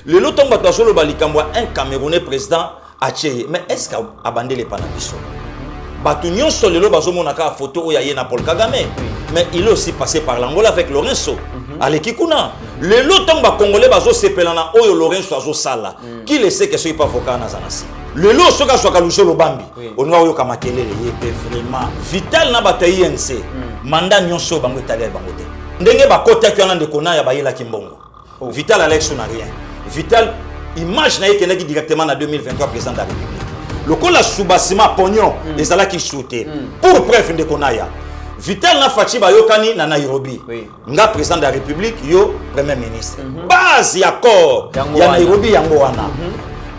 Le lot tombe à solo balikambwa un Camerounais président a tué. Mais est-ce qu'a abandonné les panabiso? Batunion sur le lot bazomonaka photo où y a Paul Kagame. Mais il est aussi passé par l'Angola avec Lorenzo. Allez Kikuna. Le lot tombe à Congolais bazo sepelana oyo Lorenzo azo sala. Qui le sait que ce n'est pas foka na zanasi. Le lot soka soka lusho lobambi. On va yo kamakele yé vraiment. Vital na bataille INC. Mandat nyonso bango italien bangote. Ndenge ba kota ki ana ndekona ya bayela kimbongo. Vital Alex n'a rien. Vital image na yeke naki directement en 2023 président de la République. Le col la sous-bassement pognon les ala qui shooté. Pour preuve ndekona ya. Vital na fachi ba yokani na Nairobi. Nga président de la République yo premier ministre. Base ya corps ya Nairobi yango wana.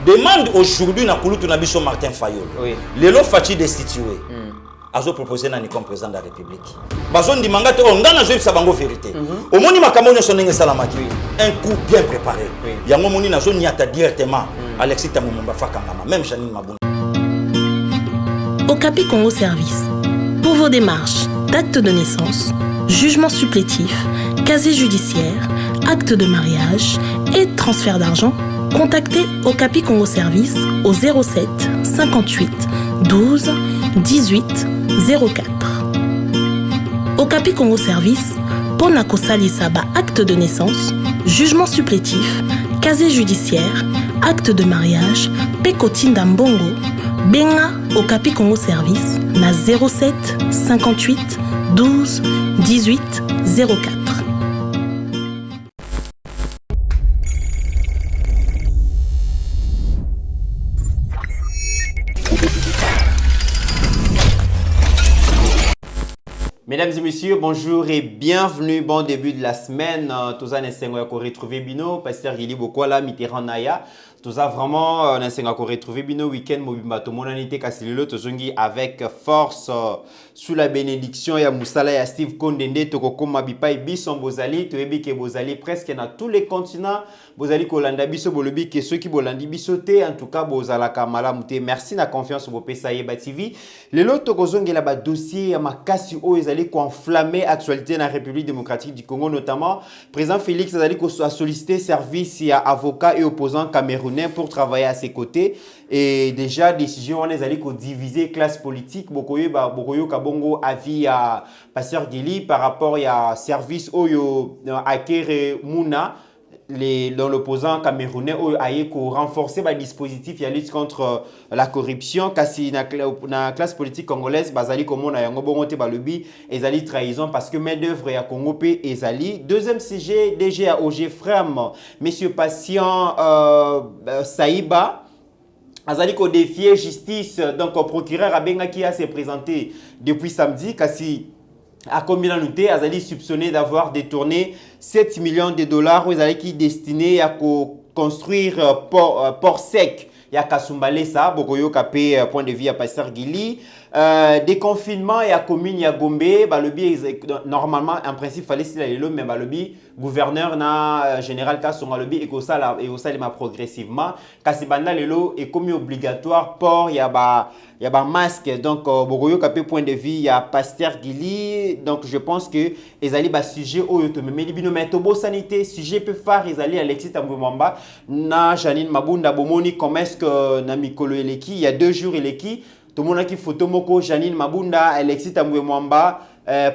Demande aujourd'hui na kulutu na biso Martin Fayol. Le lot fachi destitué. Azo proposé na ni comme président de la République. Bazon di mangate on ngana zo sa bango vérité. Au moni makamonyo sonenge salamaki. Un coup bien préparé. Yango moni na zo niata directement Alexis Tamumba Fakangama même Janine Mabunda. Okapi Congo Service. Pour vos démarches d'acte de naissance, jugement supplétif, casier judiciaire, acte de mariage et transfert d'argent, contactez Okapi Congo Service au 07 58 12 18 04. Okapi Congo Service, Ponako Salisaba acte de naissance, jugement supplétif, casier judiciaire, acte de mariage, Pekotinda Mbongo, Benga Okapi Congo Service, na 07 58 12 18 04. Mesdames et messieurs, bonjour et bienvenue. Bon début de la semaine. Tous en essayant de retrouver Bino, Pasteur Gili Bokola, Mitterrand Naya. Tous a vraiment en essayant de retrouver Bino week-end. Mobimba to monanité Kasililo Tozongi avec force sous la bénédiction ya Moussala ya Steve Kondende Tokoko Mabipai Bison Bozali, Toebike Bozali presque dans tous les continents. Bozali Kolanda Biso Bolobi que ceux qui Bolandi Bisoté en tout cas Bozala Kamala Mouté. Merci na confiance au Pesaye TV. Le lot Tokozongi là bas dossier ya makasi o ezali ko enflammer actualité dans la République démocratique du Congo notamment président Félix ezali ko a sollicité service ya avocat et opposant camerounais pour travailler à ses côtés et déjà décision on ezali ko diviser classe politique bokoyo kabongo avis à Pasteur Gili par rapport à service oyo akere Muna dans l'opposant camerounais a renforcé le dispositif de lutte contre la corruption. Kasi na classe politique congolaise, bazali comme on a yango bongote balobi, ezali trahison parce que main d'œuvre ya Congo pe ezali. Deuxième sujet, DG à OG Frem, monsieur patient Saïba. Azali ko défier justice, donc procureur Abenga qui a s'est présenté depuis samedi. Kasi à combien noté, Azali soupçonné d'avoir détourné 7 millions de dollars aux qui destinés à construire port sec. Il y a Kasumbalé ça, Bokoyo Kapé, point de vue à Pasteur Gili. Déconfinement, il y a commune, il y a Gombe. Balobi, normalement, en principe, fallait s'il y a mais Balobi, gouverneur na général Kassonga Lobi et ça l'a progressivement. Kassibanda Lelo est comme obligatoire port, il y a masque. Donc, Bokoyo Kapé, point de vue, il y a Pasteur Gili. Donc, je pense que les alliés sujet au yotomé. Mais les mais tobo sanité, sujet peut faire les alliés Alexis Tambouemamba, na Janine Mabunda Bomoni, comme est-ce que na Mikolo Eleki, il y a 2 jours Eleki. Tout le monde qui photo moko Janine Mabunda, Alexis Tambouemamba,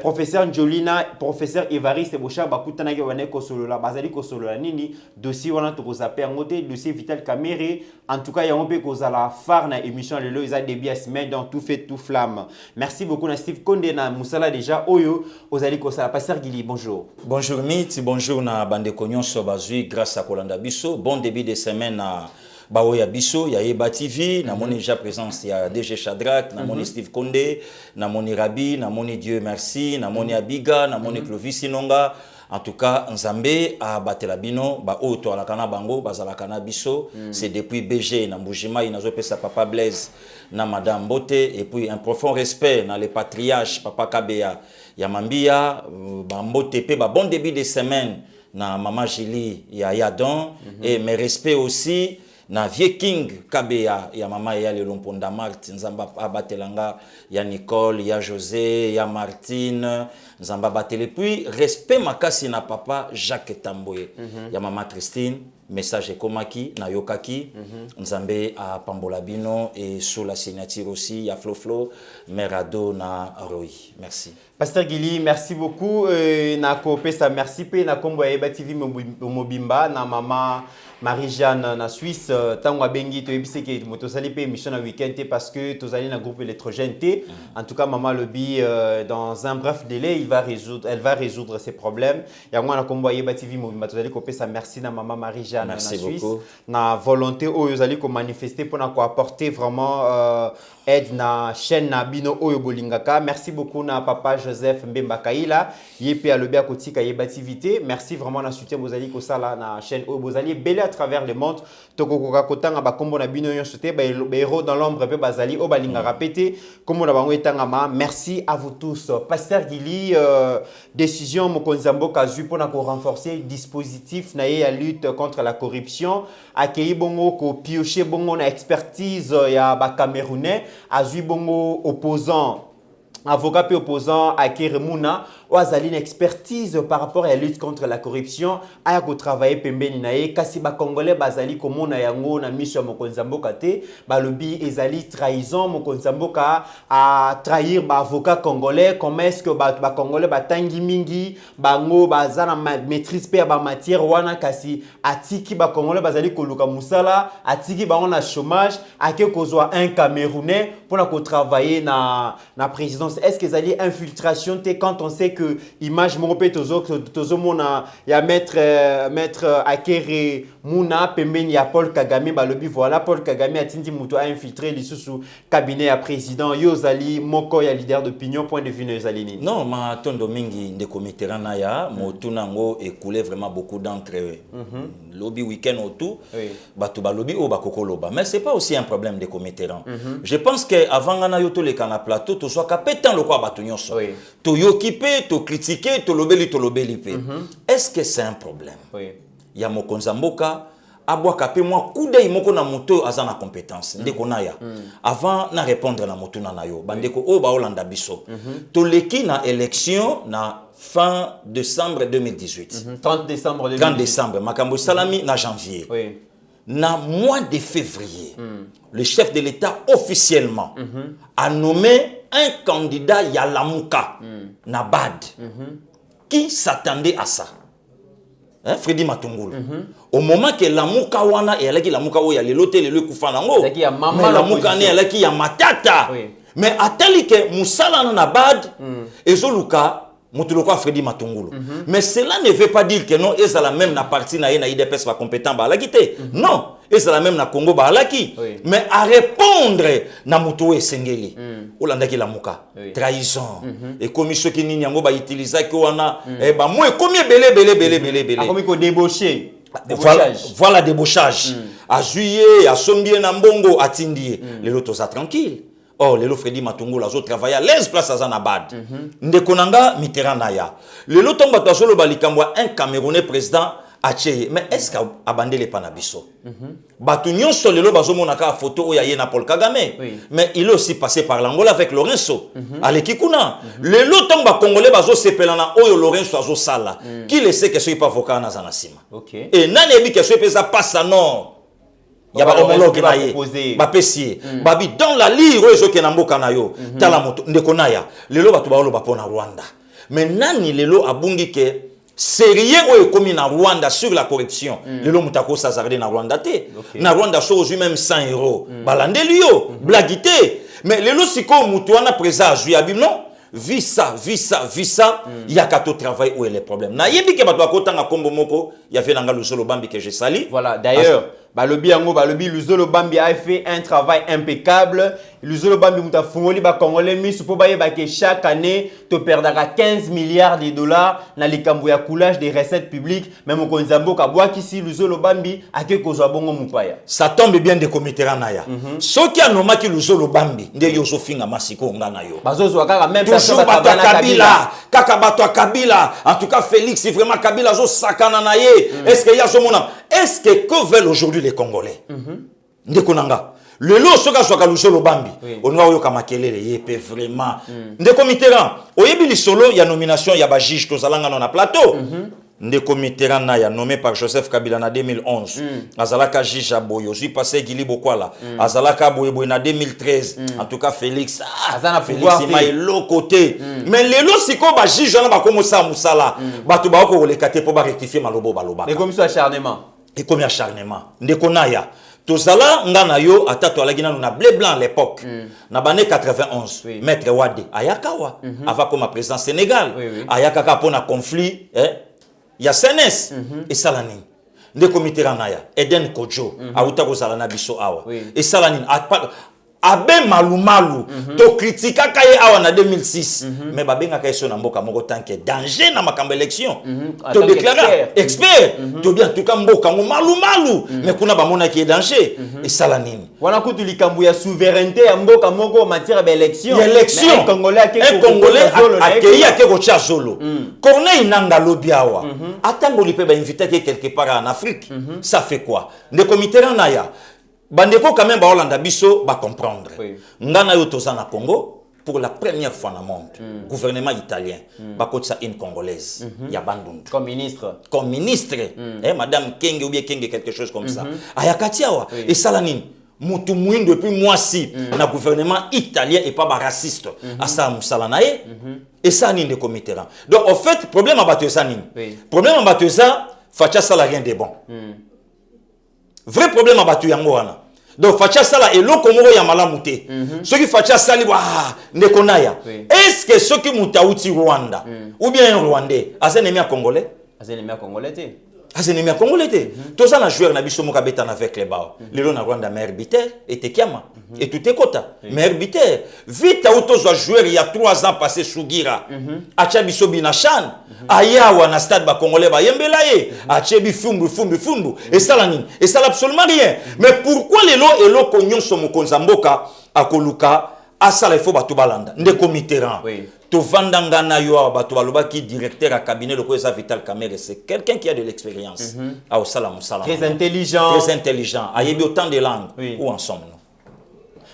professeur Njolina, professeur Evariste Bocha, bakutana ki wane kosolola, bazali kosolola nini, dossier wana to kozape ngote, dossier Vital Kamere, en tout cas ya on peut kozala phare na émission lelo isa début à semaine dans tout fait tout flamme. Merci beaucoup na Steve Konde na Moussala déjà oyo ozali kosala. Pasteur Gili, bonjour. Bonjour Miti, bonjour na bande konyoso bazui grâce à Kolanda Biso. Bon début de semaine na Baoya Biso, il y a Eba TV, na moni déjà présence, il y a DG Shadrach, na moni Steve Konde, na moni Rabi, na moni Dieu merci, na moni Abiga, na moni Clovis Inonga. En tout cas, Nzambe a battu bino, ba oto ala kana bango, bazala kana biso, c'est depuis BG, na Mbujima, il n'a pas sa papa Blaise, na madame Bote, et puis un profond respect dans les patriarches, papa Kabea, Yamambia, ba Mbote, ba bon début de semaine, na maman Jili, ya Yadon, et mes respects aussi, na vieux king Kabea ya mama ya le Lomponda Martin Nzamba abatelanga ya Nicole ya José ya Martine Nzamba batele puis respect makasi na papa Jacques Tamboye ya mama Christine message ekomaki na yokaki nzambe a Pambolabino et sous la signature aussi ya Flo Merado na Roy. Merci. Pasteur Gili, merci beaucoup. Na kopesa merci pe na kombo ya Eba TV mobimba na mama Marie-Jeanne na Suisse. Tango abengi to ebise ke moto sali pe émission na week-end parce que to sali na groupe électrogène T. En tout cas maman Lobi dans un bref délai elle va résoudre ses problèmes. Ya moi na kombo ya Eba TV mobimba to sali kopesa merci na mama Marie-Jeanne na Suisse. Na volonté oyo sali ko manifester pour na ko apporter vraiment aide na chaîne na bino oyo bolingaka. Merci beaucoup na papa Joseph Mbemba Kaila yepe alobi akotika Eba TV. Merci vraiment na soutien bozali ko sala na chaîne oyo bozali belé à travers le monde. Tokokoka kotanga ba kombo na bino yon sote ba héros dans l'ombre pe bazali o balinga répéter comme na bango etangama. Merci à vous tous. Pasteur Gili décision mokonzambo kazu pour na ko renforcer dispositif na ya lutte contre la corruption akei bongo ko piocher bongo na expertise ya ba Camerounais azui bongo opposant avocat puis opposant à Keremuna ou azali une expertise par rapport à la lutte contre la corruption aya ko travailler pembeni nae kasi ba congolais bazali komona yango na mission mokonzamboka te balobi ezali trahison mokonzamboka à trahir ba avocat congolais. Comment est-ce que ba congolais batangi mingi bango bazana maîtrise pe ba matière wana kasi atiki ba congolais bazali koluka musala atiki bango na chômage ake kozwa un Camerounais pour na ko travailler na présidence. Est-ce que ezali infiltration te quand on sait que image moropé tozo mona ya maître Akere Muna pembeni ya Paul Kagame balobi voilà Paul Kagame atindi muto a infiltré lisusu cabinet ya président yozali moko ya leader d'opinion point de vue yozali nini. Non ma tondo mingi ndeko Mitterrand ya motuna ngo écoulé vraiment beaucoup d'encre lobby week-end autour batu balobi o bakokoloba mais c'est pas aussi un problème de Mitterrand. Je pense que avant ngana yoto le kana plateau to soit kapétan le quoi batu nyonso to yokipe to critiquer to lobeli pe. Est-ce que c'est un problème? Ya mokonzamboka abwaka pe moi kude imoko na moto azana compétence ndeko naya avant na répondre na moto na yo bandeko o ba olanda biso to leki na élection na fin décembre 2018 30 décembre 2018 30 décembre makambo salami na janvier na mois de février le chef de l'État officiellement a nommé un candidat Yalamuka na BAD qui s'attendait à ça. Freddy Matungulu. Au moment que Lamuka wana et alaki Lamuka o ya lelote le kufanango. Mais Lamuka ne alaki ya matata. Mais atali que musala na BAD ezoluka Mutuluka Freddy Matungulu. Mais cela ne veut pas dire que non, et ça la même na partie na IDPS pas compétent ba alakité. Non, et ça la même na Congo ba alaki. Mais à répondre na muto esengeli. Olandaki la muka. Trahison. Et comme ceux qui n'y yango ba utiliser ko wana e ba moi combien belé. A comme ko débauché. Voilà débauchage. À juillet, à sombie na mbongo atindie. Les lotos ça tranquille. Oh, Lelo Freddy Matungulu a travaillé à l'aise place à Zanabad. Ndekonanga Mitterrand naya. Lelo tomba tosolo balikambwa un Camerounais président Ache. Mais est-ce qu'a abandonné les panabiso? Batu nyonso lelo bazomona ka photo oya ye na Paul Kagame. Mais il est aussi passé par l'Angola avec Lorenzo. Aleki kuna. Lelo tomba congolais bazo sepelana oyo Lorenzo azo sala. Qui le sait que ce pas avocat na zanasima. Et nani ebi que ce pesa passe non. Il y a pas homologue na ye ba pesier babi dans la lire oyo ke na mboka na yo tala moto ndeko naya lelo batu ba oloba pona Rwanda mais nani lelo abungi ke sérieux oyo komi na Rwanda sur la corruption lelo mutako sazarde na Rwanda te na Rwanda so ozu même 100 euros balandeli yo blagité mais lelo siko mutu wana président azui abim non visa il y a qu'à tout travail où est le problème na yebi ke batu akotanga kombo moko ya fait nanga Luzolo Bambi que je salue. Voilà d'ailleurs balobi Luzolo Bambi a fait un travail impeccable. Luzolo Bambi muta fungoli ba congolais misu po baye ba que chaque année te perdra 15 milliards de dollars na likambo ya coulage des recettes publiques même au Nzamboka boa kisi Luzolo Bambi ake kozwa bongo mupaya. Ça tombe bien de Comiteran naya. Soki anomaki Luzolo Bambi nde yo zofinga masiko ngana yo. Bazozo kaka même personne Kabila kaka bato Kabila en tout cas Félix si vraiment Kabila zo sakana na ye. Est-ce que y a ce monde? Est-ce que veulent aujourd'hui les Congolais? Ndekonanga. Le lot soka soka Luzolo Bambi. On va yoka makelele yepe vraiment. Ndeko Mitterrand. Oyebi li solo ya nomination ya ba juge to zalanga na plateau. Ndeko Mitterrand Naya, nommé par Joseph Kabila en 2011. Azalaka Jija Boyo, suis passé Gili Bokwala. Azalaka Boyo en 2013. En tout cas, Félix. Félix, il m'a l'autre côté. Mais les lots, c'est comme Jija, on va commencer à Moussala. Batu Bako, les kate pour rectifier Malobo Baloba. Mais comme ça, acharnement. Et comme acharnement. Ndeko Naya. Tozala ngana yo atato alagina na blé blanc à l'époque na bané 91 maître Wade ayakawa avant comme président Sénégal ayaka ka pona conflit il y a CNS et salani ndeko Mitterrand naya Eden Kojo auta ko salana biso awa et salani abe malumalu to critika kaye awa na 2006 mais babenga kaye so na mboka moko tanke danger na makambo élection to déclarer expert to bien tout cas mboka ngo malumalu mais kuna ba mona ki danger et sala nini wana kutu likambu ya souveraineté ya mboka moko en matière d'élection un congolais accueilli à Keko Chazolo Corneille Nanga Lobiawa atango li pe ba invité quelque part en Afrique ça fait quoi ndeko Mitterrand naya bandeko quand même ba Hollande biso ba comprendre ngana yo tozana Congo pour la première fois dans le monde gouvernement italien ba kotsa une congolaise ya bandundu comme ministre madame Kenge ou bien Kenge quelque chose comme ça ayakatiawa et salanine mutu muindo depuis moi si na gouvernement italien et pas ba raciste asa musalanae et ça ni de Mitterrand donc en fait problème à battre ça ni problème à battre ça facha ça rien de bon vrai problème à battre yango wana donc facha sala et lo komoro ya malamu te ceux qui facha sali wa nekonaya est-ce que ceux qui mutauti Rwanda ou bien un Rwandais azene mi congolais te azene mi congolais te to ça na joueur na biso moka betana avec les bao lelo na Rwanda meilleur buteur et tekiama et tout est kota meilleur buteur vite auto joueur il y a 3 ans passé Sugira acha biso binachan ayawa na stade ba congolais ba yembelaye achebi fumbu et ça la nini et ça absolument rien mais pourquoi lelo elo konyon so mokonza mboka akoluka asala il faut batu balanda ndeko Mitterrand to vandanga na yo batu baloba ki directeur à cabinet le koza Vital Kamerhe c'est quelqu'un qui a de l'expérience au salam très intelligent ayebi autant de langues où en sommes-nous?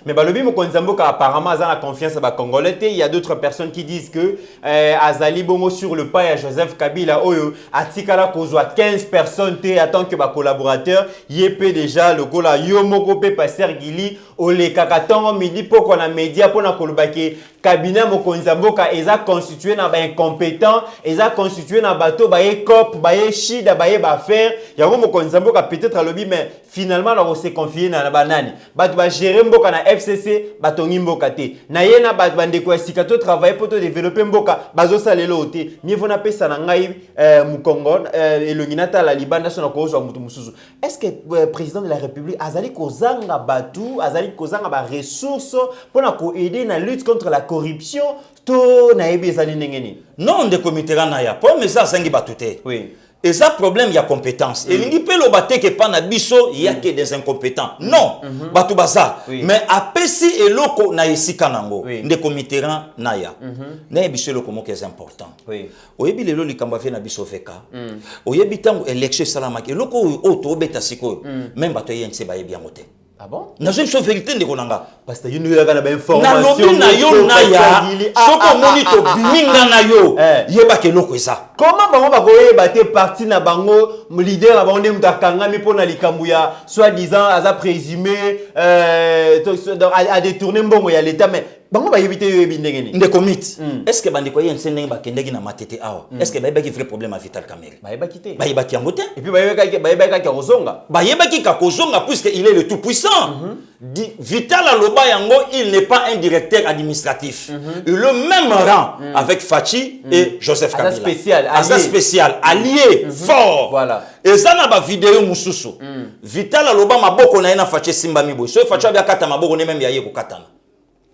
Mais Balobi Mokonzamboka apparemment a la confiance à Congolais. Il y a d'autres personnes qui disent que Azali Bomo sur le pas à Joseph Kabila Oyo Atikala Kozwa 15 personnes en tant que collaborateur. Yepé déjà le gola Yomokope Passer Gili Ole Kakatongo midi pour qu'on a média pour na kolobaki cabinet Mokonzamboka eza constitué na ba incompétent, eza constitué na bateau ba cop, ba chida ba faire. Yango Mokonzamboka peut-être lobby mais finalement on s'est confié na banani. Ba gérer mboka na FCC batongi mboka te. Na yena ba bandeko esikato travailler pour te développer mboka bazo salelo te. Niveau na pesa na ngai Mukongo elonginata la libanda sona ko zo mutu mususu. Est-ce que président de la République azali kozanga batu azali kozanga ba ressources pour na ko aider na lutte contre la corruption to na ebi ezali ndengeni? Non de Mitterrand na ya pour mais ça sangi batute. Oui. Et ça problème il y a compétence. Et l'ingi pe lo batte que pas na biso il y a que des incompétents. Non, batu baza. Mais apesi eloko na esika nango. Ndeko Mitterrand na ya. Na biso eloko moko est important. Oui. Oyebi lelo likamba fe na biso veka. Oyebi tango élection salama eloko o to beta siko. Même bato yense ba yebi yango te. Ah bon? Na zo so vérité ndeko nanga. Parce que you avez ba information. Na lobi na yo na ya. Soko moni to biminga na yo. Yeba ke loko eza. Comment bango ba koyeba te parti na bango leader na bango ndem takanga mi pona likambu ya soi-disant aza présumé à détourner mbongo ya l'état mais bango ba yebite yo ebindengeni. Ndeko mit. Est-ce que bandeko yense ndenge ba kendeki na matete awa? Est-ce que ba yeba ki vrai problème à Vital Kamerhe? Ba yeba kité. Ba yeba ki yango te. Et puis ba yeba ka kozonga. Ba yeba ki ka kozonga puisque il est le tout puissant. Vital Aloba yango il n'est pas un directeur administratif. Il a le même rang avec Fachi et Joseph Kabila. Asa spécial, allié, fort. Voilà. Et ça n'a pas vidéo mususu. Vital Aloba maboko na ina Fachi simba mibo. So Fachi abia kata maboko ne même yaye ko katana.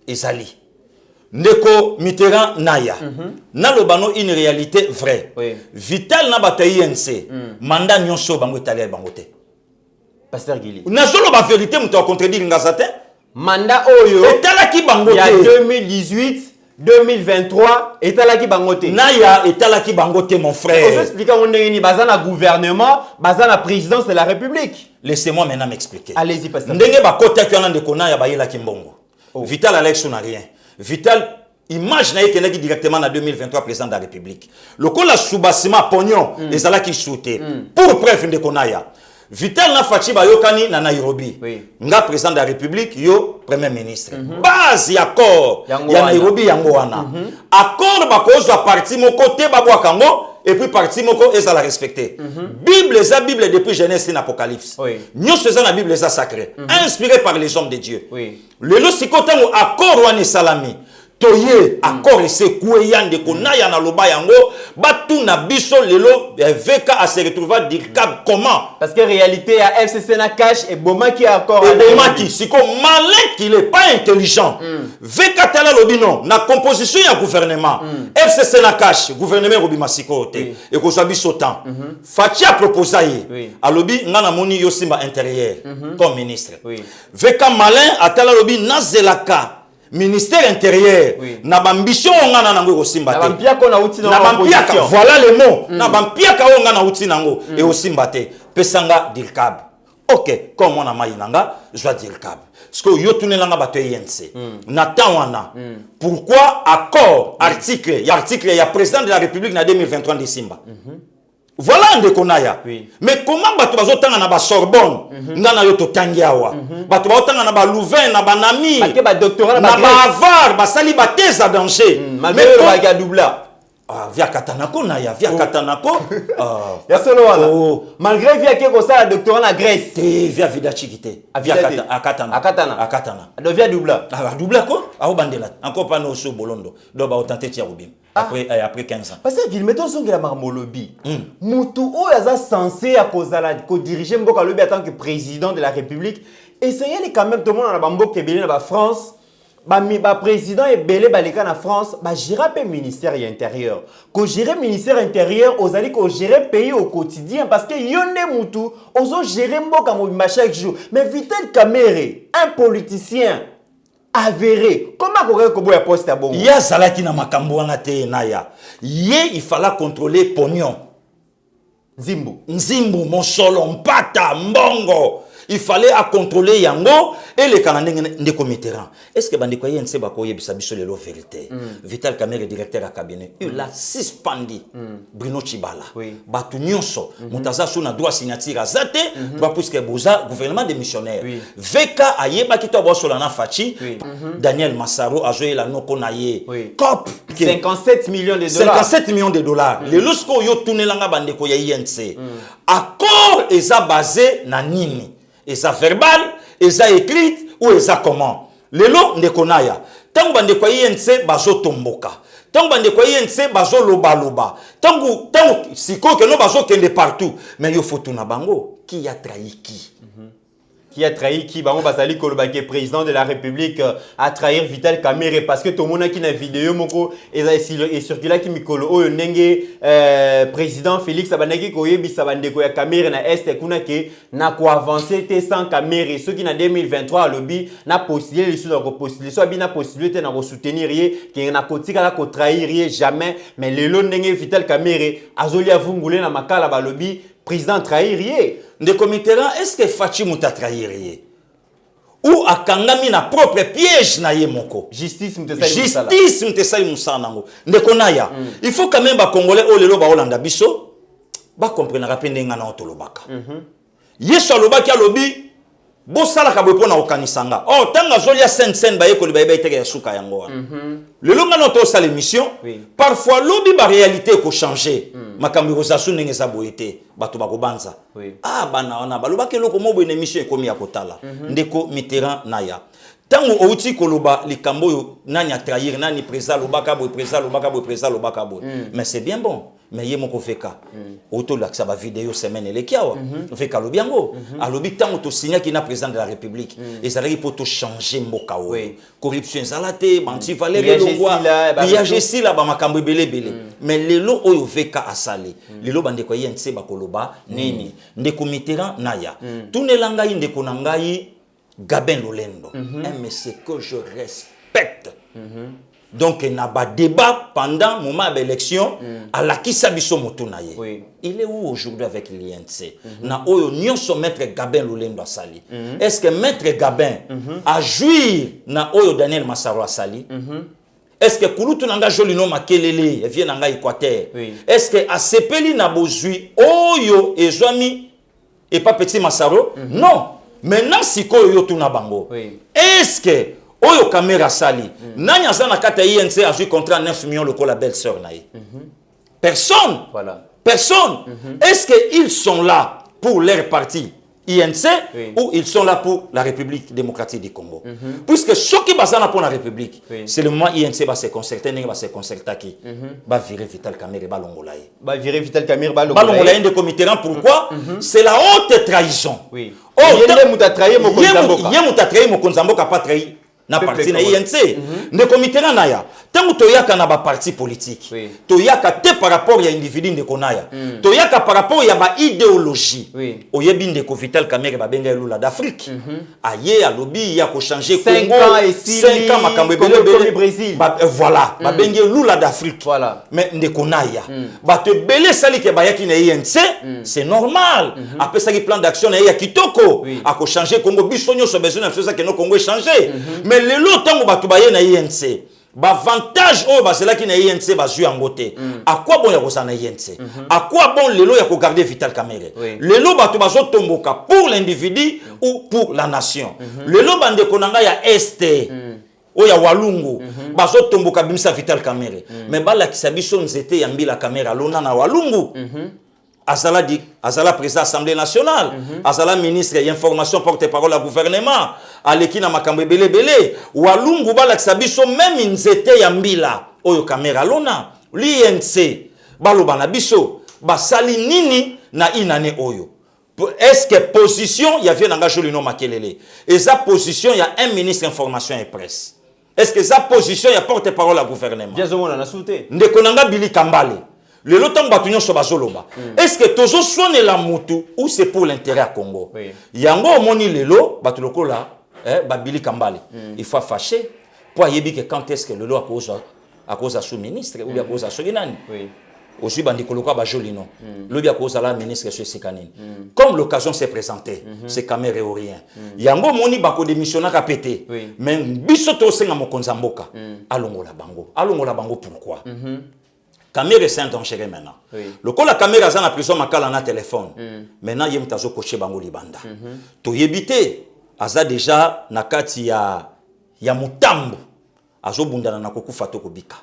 Ezali. Ndeko Mitterrand naya. Na lobano une réalité vraie. Vital na bata INC. Mandat nyonso bango italien bango te. Pasteur Gili. Nazolo ba vérité muto a contredire ngazate. Mandat oyo. Etalaki bango te. Il y a 2018, 2023, etalaki bango te. Naya etalaki bango te mon frère. On s'explique on ndengeni bazana gouvernement, bazana présidence de la République. Laissez-moi maintenant m'expliquer. Allez-y pasteur. Ndenge ba kota ki ona ndeko naya ba yela ki mbongo. Vital Alex n'a rien. Vital image na yeke directement en 2023 président de la République. Le col a sous-bassement pognon les ala qui sauté. Pour preuve de konaya. Vital na fachi ba yokani na Nairobi. Nga président de la République yo premier ministre. Base ya accord ya Nairobi yango wana. Accord ba kozwa parti moko te ba bwa kango et puis parti moko ezala respecté. Bible eza Bible depuis Genèse et Apocalypse. Nyonso eza na Bible eza sacré, inspiré par les hommes de Dieu. Lelo sikotango accord wana salami. Toye accord ese kuyande konaya na loba yango batu na biso lelo VK a se retrouver DIRCAB comment parce que réalité ya FCC na cash et boma qui accord et boma qui siko malin qu'il est pas intelligent VK tala lobino na composition ya gouvernement FCC na cash gouvernement robima siko te et ko sabi sotan Fachi a proposé a lobi ngana moni yo simba intérieur comme ministre VK malin atala lobi nazelaka ministère intérieur na ambition ngana nango kosimba te na bampia ko voilà le mot na bampia ka ngana uti nango et osimba te pesanga DIRCAB OK comme on a mayinanga je dois DIRCAB parce que yo tunelanga bato yense na tawana pourquoi accord article il y a président de la République na 2023 décembre. Voilà un déconaya. Mais comment bato bazotanga na ba Sorbonne ngana yo to tangiawa bato bazotanga na ba Louvain na ba Nami ba doctorat na ba Harvard ba sali ba thèse à danger mais ba ga doubla via Katanako na ya via Katanako ya solo wana malgré via ke ko ça doctorat na Grèce via Vidachikité via Katana do via doubla doubla ko a bandela encore pas no so bolondo do ba otante tia rubim après 15 ans parce que il mettons son la marmolobi mutu o yaza censé à kozala ko diriger mboka lobi en tant que président de la République essayez quand même tout le monde na bamboka ebele na ba France ba président ebele baleka na France ba gérer pe ministère intérieur ko gérer ministère intérieur ozali ko gérer pays au quotidien parce que yonde mutu ozo gérer mboka mobimba chaque jour mais Vital Kamerhe un politicien avéré comment ko boya poste à bon ya zalaki na makambo wana te naya ye il fallait contrôler pognon nzimbu mosolo mpata mbongo il fallait à contrôler yango et les Canadiens ndeko Mitterrand. Est-ce que bandi koye nse bako yebisa biso lelo vérité Vital Kamerhe directeur à cabinet il a suspendu Bruno Chibala batu nyonso mutaza so na droit signature azate droit puisque boza gouvernement des missionnaires VK ayeba ki to boso na Fachi Daniel Massaro azoye la noko na ye cop 57 millions de dollars 57 millions de dollars lelo sko yo tunelanga bande ko ya INC accord eza basé na nini eza verbal eza écrit ou eza comment lelo ndekonaya tangu bande kwa INC bazo tomboka tangu bande kwa INC bazo loba tangu siko que no bazo kende partout mais yo faut na bango qui a trahi qui a trahi qui bango basali kolobake président de la République a trahir Vital Kamerhe parce que tout le monde qui na vidéo moko et circula qui mikolo oyo ndenge président Félix Abandaki koyebisa bandeko ya Kamerhe na est kuna ke na ko avancer te sans Kamerhe ceux qui na 2023 lobby na postuler les choses ko postuler soit bien na postuler te na ko soutenir ye ke na kotika la ko trahir ye jamais mais lelo ndenge Vital Kamerhe azoli avungule na makala ba lobby président trahir Ndeko Mitterrand est-ce que Fachi muta trahir ou akangami na propre piège na ye moko justice mutesali musala nango ndeko naya il faut quand même ba congolais o lelo ba olanda biso ba comprendre rapende ngana otolobaka yeso alobaki alobi bo sala ka bo pona okanisanga tanga zolia sen ba yekoli ba iteke ya suka yango lelo ngana to sala émission parfois lobi ba réalité ko changer makambi ko sasu ndenge sa boyete bato bakobanza bana wana balobaki loko mobo une émission ekomi ya kotala ndeko Mitterrand naya tango outi koloba likambo yo nani a trahir nani président lobaka bo mais c'est bien bon mais ye moko feka auto laksa ba vidéo semaine elekiawa feka lobiango alobi tango to signa ki na président de la République ezalaki poto changer mboka o corruption zalate banti valere longwa piage sila ba makambo belebele mais lelo oyo feka asali lelo bande ko yense ba koloba nini ndeko Mitterrand naya tunelanga ndeko na ngai Gabin Lolendo, un monsieur que je respecte. Donc, il y a un débat pendant le moment de l'élection à la Kisabiso Motunaye. Il est où aujourd'hui avec l'INC? Na oyo nyonso maître Gabin Lolendo Sali. Est-ce que maître Gabin a joui na oyo Daniel Massaro Sali? est-ce que kulutu nanga jolino makelele vient nanga Équateur est-ce que asepeli na bozui oyo ezwami et pas petit Massaro non maintenant sikoyo yo tuna bango est-ce que oyo caméra sali nani azana kata INC a joué contrat 9 millions le la belle sœur naïe personne personne est-ce que ils sont là pour leur parti INC ou ils sont là pour la République démocratique du Congo. Puisque ceux qui basent pour la République, c'est le moment INC va se concerter, va se concerter qui va virer Vital Kamerhe va l'ongolaye. Va virer Vital Kamerhe va l'ongolaye de comité. Pourquoi? C'est la haute trahison. Oui. Oh, il y a mon Konzamboka pas trahi. Na parti na INC ne comité na ya tangu toyaka na ba parti politique toyaka te par rapport ya individu de konaya toyaka par rapport ya ba idéologie oyebi ndeko Vital Kamerhe ba benga lula d'Afrique aye alobi ya ko changer Congo 5 ans makambo belé Brésil voilà ba benga lula d'Afrique mais ndeko naya ba te belé sali ke ba yaki na INC c'est normal après ça qui plan d'action na ya kitoko a ko changer Congo bisonyo so besoin na ça que no Congo changer mais les lots tango batu baye na INC ba avantage o ba cela qui na INC ba zu angote à quoi bon ya ko na INC à quoi bon les lots ya ko garder Vital Kamerhe les lots batu bazo tomboka pour l'individu ou pour la nation les lots bande konanga ya este o ya walungu bazo tomboka bimisa Vital Kamerhe mais bala kisabiso nzete ya mbila Kamerhe lona na walungu Azala président de l'Assemblée nationale, Azala ministre d'information porte-parole au gouvernement, Alekina Makambe Belé, Walungu Balak Sabiso, même Nzete Yambila, Oyo Kamera Lona, l'INC, Balobana Biso, Basali Nini, na inane Oyo. Est-ce que position, il y avait un engagement de Makelele, et sa position, il y a un ministre d'information et presse. Est-ce que sa position, il y a porte-parole au gouvernement? Ndekonanga Billy Kambale. Le lotam batunyo so bazoloba. Est-ce que tozo soine la mutu ou c'est pour l'intérêt à Congo? Yango moni lelo batuloko là, Babili Kambale. Il faut fâcher pour yebi que quand est-ce que le lo à cause à sous-ministre ou bien à cause à Soginani. Aussi bandikoloka ba jolino. Le bien à cause à la ministre sur Sekanine. Comme l'occasion s'est présentée, c'est Kamerhe ou rien. Yango moni bako démissionner à péter. Mais biso to senga mokonzamboka. Alongo la bango. Alongo la bango pourquoi? Kamerhe c'est un danger maintenant. Le coup la caméra est en prison makala na téléphone. Maintenant yem tazo coché bango libanda. To yebite aza déjà nakati ya mutambo. Azo bundana na kokufa to kobika.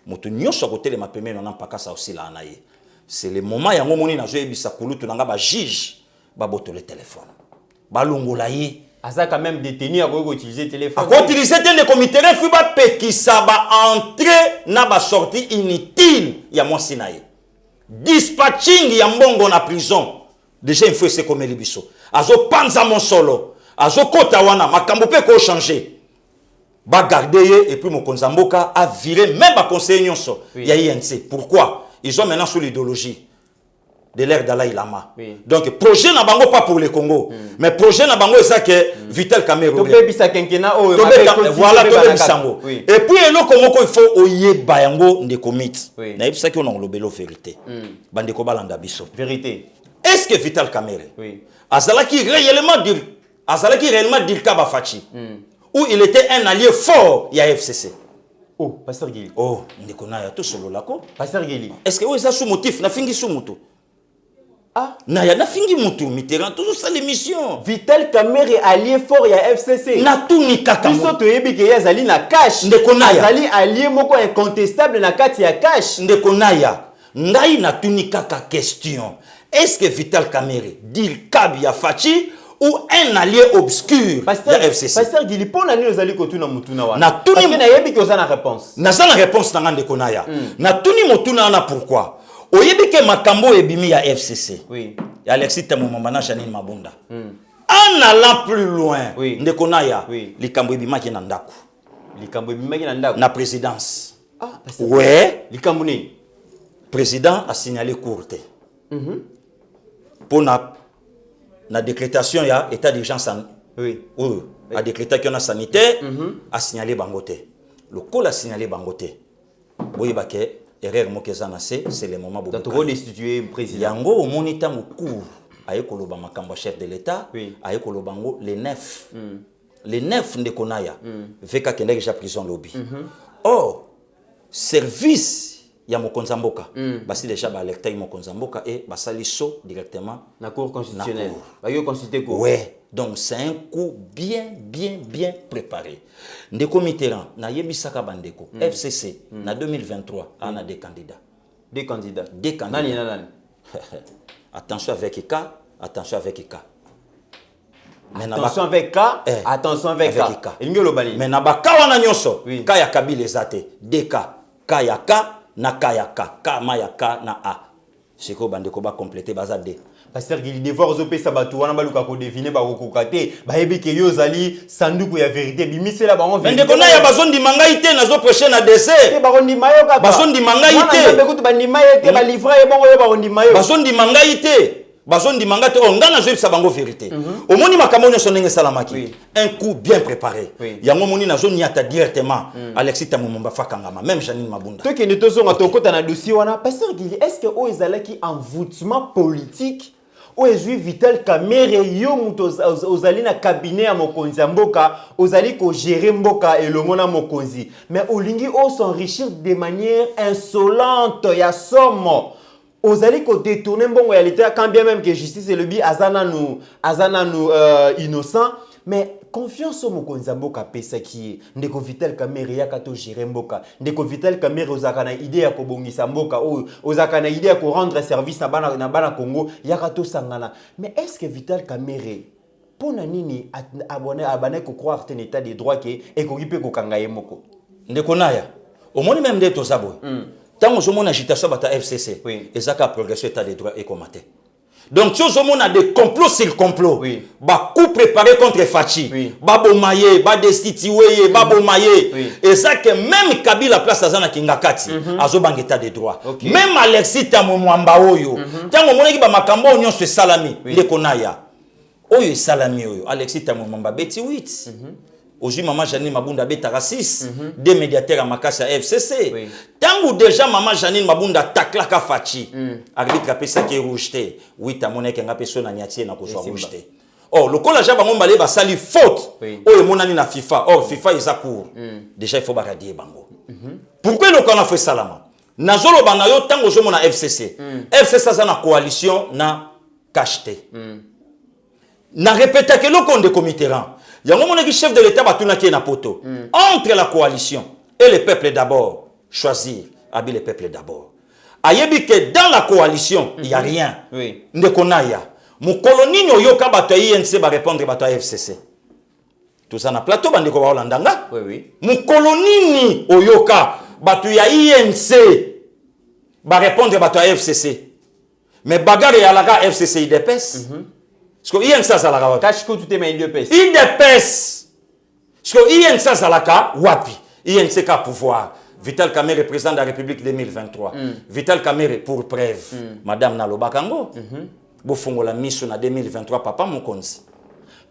Moto nyonso ko telema pemeno na mpaka sa aussi la naye. C'est le moment yango moni na zo yebisa kulutu nanga ba juge ba boto le téléphone. Ba longola ye Aza quand même détenu à utiliser le téléphone. À utiliser le comité refu ba pekisa ba entrer na ba sortie inutile ya moi sinaye. Dispatching ya mbongo na prison. Déjà il faut se comme les biso. Azo panza mon solo. Azo kota wana makambo pe ko changer. Ba garder et puis mon konzamboka a viré même ba conseiller nyonso ya INC. Pourquoi? Ils ont maintenant sous l'idéologie de l'ère Dalai Lama. Donc projet na bango pas pour le Congo, mais projet na bango c'est que Vital Kamerhe. Voilà to bisango. Et puis le Congo il faut oye bayango de commit. Na yebisa ki on a lobelo vérité. Bande ko balanda biso. Vérité. Est-ce que Vital Kamerhe azalaki réellement dire ka bafachi ou il était un allié fort ya FCC? Oh, Pasteur Gili. Oh, ndekona ya to solo lako. Pasteur Gili. Est-ce que vous ça sous motif na fingi sous moto? Ah, na fingi mutu Mitterrand toujours ça l'émission. Vital Kamerhe allié fort ya FCC. Na tout ni kaka. Biso to yebi ke yazali na cash. Ndekonaya. Azali allié moko incontestable na kati ya cash. Ndekonaya. Ngai na tout ni kaka question. Est-ce que Vital Kamerhe dit kabi ya fachi ou un allié obscur de FCC? Pasteur Gili pona ni ozali kotuna mutuna wana. Na tout ni na yebi ke ozana réponse. Na za na réponse na ndekonaya. Na tout ni mutuna na pourquoi? Oyebi ke makambo ebimi ya FCC. Oui. Ya Alexis Tamomamba na Janine Mabunda. En allant plus loin, ndekonaya, likambo ebima ki na ndako. Likambo ebima ki na ndako. Na présidence. Ah, ouais. Likambo ni. Président a signalé courte. Pour na décrétation ya état d'urgence a décrété qu'il y a sanitaire a signalé bangote. Le col a signalé bangote. Oui ba ke erreur mokezana c'est le moment bobo. Dans destituer président. Yango au moniteur au cours aye koloba makambo chef de l'état aye koloba ngo les 9. Les 9 ndekonaya veka kende déjà prison lobby. Or service ya mokonzi mboka basi déjà ba alerter mokonzi mboka et basali so directement la cour constitutionnelle ba yo consulter quoi. Ouais, donc c'est un coup bien préparé. Ndeko Mitterrand na yebisaka bandeko FCC na 2023 on a des candidats. Des candidats. Nani. Nani. Attention avec K, attention avec K. Attention avec K, attention avec K. Mais na ba K wana nyonso, oui. K ya Kabila ezate, DK, K ya K na K ya K, K ma ya K na A. C'est ko bandeko ba compléter baza D. Pasteur Gili devoir ozope sabatu wana baluka ko deviner ba kokokate, ba yebike yo zali sanduku ya vérité bimisela ba on vérité. Ndeko na ya bazondi mangaite nazo prochain na décès. Ba rondi mayo kaka. Bazondi mangaite. Wana kutu ba ndimaye ba livre e bongo yo ba rondi mayo. Bazondi mangaite. Bazondi mangate on ngana zo sa bango vérité. Omoni makambo nyonso ndenge salamaki. Un coup bien préparé. Yango moni na zo niata directement Alexis Tamumba fakangama même Janine Mabunda. Toi qui ne te songa to kota na dossier wana Pasteur Gili est-ce que o ezalaki envoûtement politique o ezui Vital Kamerhe yo muto ozali na cabinet ya mokonzi mboka ozali ko gérer mboka elongo na mokonzi mais olingi o s'enrichir de manière insolente ya somme ozali ko détourner mbongo ya l'état quand bien même que justice et le bi azana nous innocent mais confiance au mokonzi mboka pesa ki ndeko Vital Kamerhe ya kato gérer mboka ndeko Vital Kamerhe ozaka na idée ya ko bongisa mboka ozaka na idée ya ko rendre service na bana Congo ya kato sangana mais est-ce que Vital Kamerhe pona nini abane ko croire ten état de droit ke ekokipe ko kanga yemoko ndeko naya omoni même de tozabo tant que mon agitation bata FCC ezaka progression état de droit et commaté. Donc tu as des complots sur complot. Ba coup préparé contre Fachi. Ba bomaye, ba destitué, ba bomaye. Et ça que même Kabila place azana kingakati azo bang état de droit. Même Alexis Tamumwamba oyo. Tango moneki ba makambo onyo se salami le konaya. Oyo salami oyo Alexis Tamumwamba beti 8. Aujourd'hui, maman Janine Mabunda betara 6, des médiateurs à Makassa FCC. Tant ou déjà maman Janine Mabunda takla ka fachi. Arbitre apesa qui rougeté. Oui, ta monnaie qui a personne na niatie na ko soit rougeté. Or, le cola jaba ngomba ba sali faute. Oh, le monani na FIFA. Or, FIFA is a court. Déjà il faut baradier bango. Pourquoi le qu'on a fait salama? Nazolo banayo tango jomo na FCC. FCC ça na coalition na cacheté. Na répété que le compte de Mitterrand. Il y a un moment où le chef de l'État va tourner na poto. Entre la coalition et le peuple d'abord, choisir, habiller le peuple d'abord. Ayebi que dans la coalition, il n'y a rien. Ndekonaya. Mon colonie yoka bato INC va répondre bato FCC. Tout ça na plateau bandeko ba Holandanga. Mon colonie oyoka bato ya INC va répondre bato FCC. Mais bagarre ya la FCC IDPS. Parce que INC ça la cache que tout est mais IDPS. IDPS. Parce que INC ça la wapi. INC ka pouvoir. Vital Kamerhe président de la République 2023. Vital Kamerhe pour preuve. Madame Naloba Kango. Bofongola miso na 2023 papa mokonzi.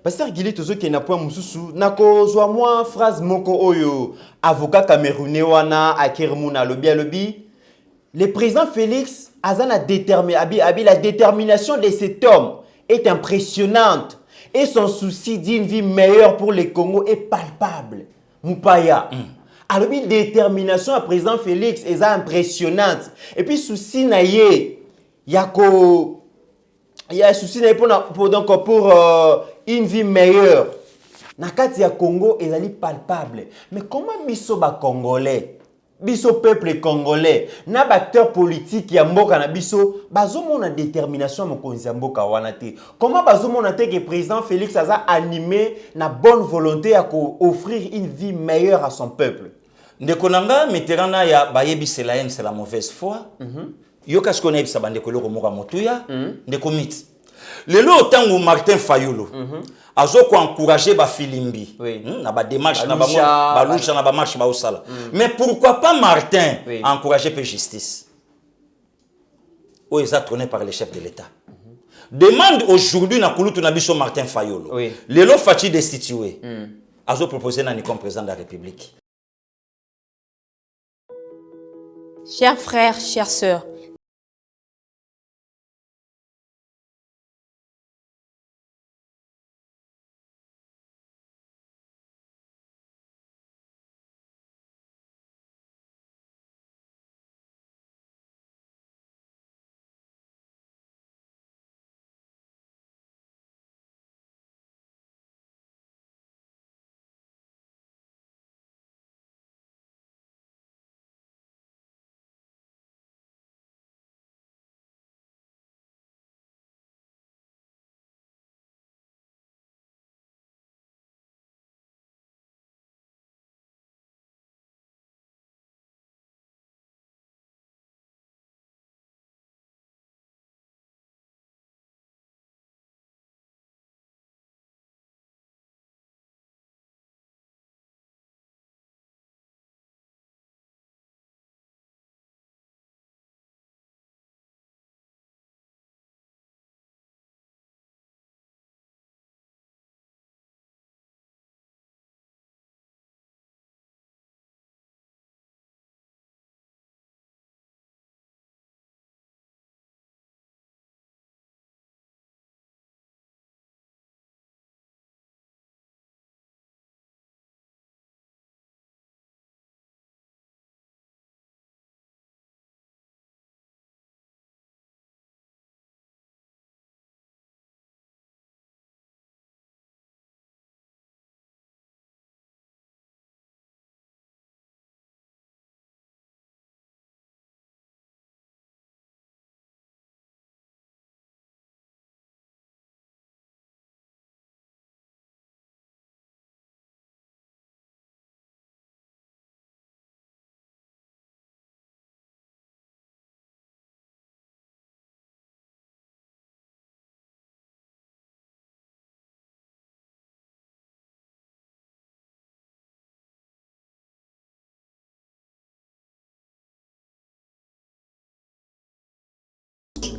Pasteur Gili tozo ki na point mususu nako zwa moi phrase moko oyo avocat camerounais wana akirmuna lobi. Le président Félix azana la détermination de cet homme est impressionnante et son souci d'une vie meilleure pour le Congo est palpable. Moupaya. Alors, la détermination à président Félix est impressionnante. Et puis, souci naïe, il y a souci naïe pour une vie meilleure. Nakati ya Congo est palpable. Mais comment biso ba Congolais? Biso peuple congolais, na acteur politique ya mboka na biso, bazo mona détermination mokonzi ya mboka wana te. Comment bazo mona te que président Félix aza animé na bonne volonté à offrir une vie meilleure à son peuple. Ndekonanga Mitterrand ya bayebi c'est la haine, c'est la mauvaise foi. Yo kas connaît bisa bandeko loko moka motuya, ndeko mit. Lelo tango Martin Fayulu azo ko encourager ba filimbi na ba démarche na ba balusha na ba marche ba osala. Mais pourquoi pas Martin encourager pe justice? O est trôné par le chef de l'État. Demande aujourd'hui na kulutu na biso Martin Fayulu. Lelo Fachi destitué. Azo proposer na ni comme président de la République. Chers frères, chères sœurs,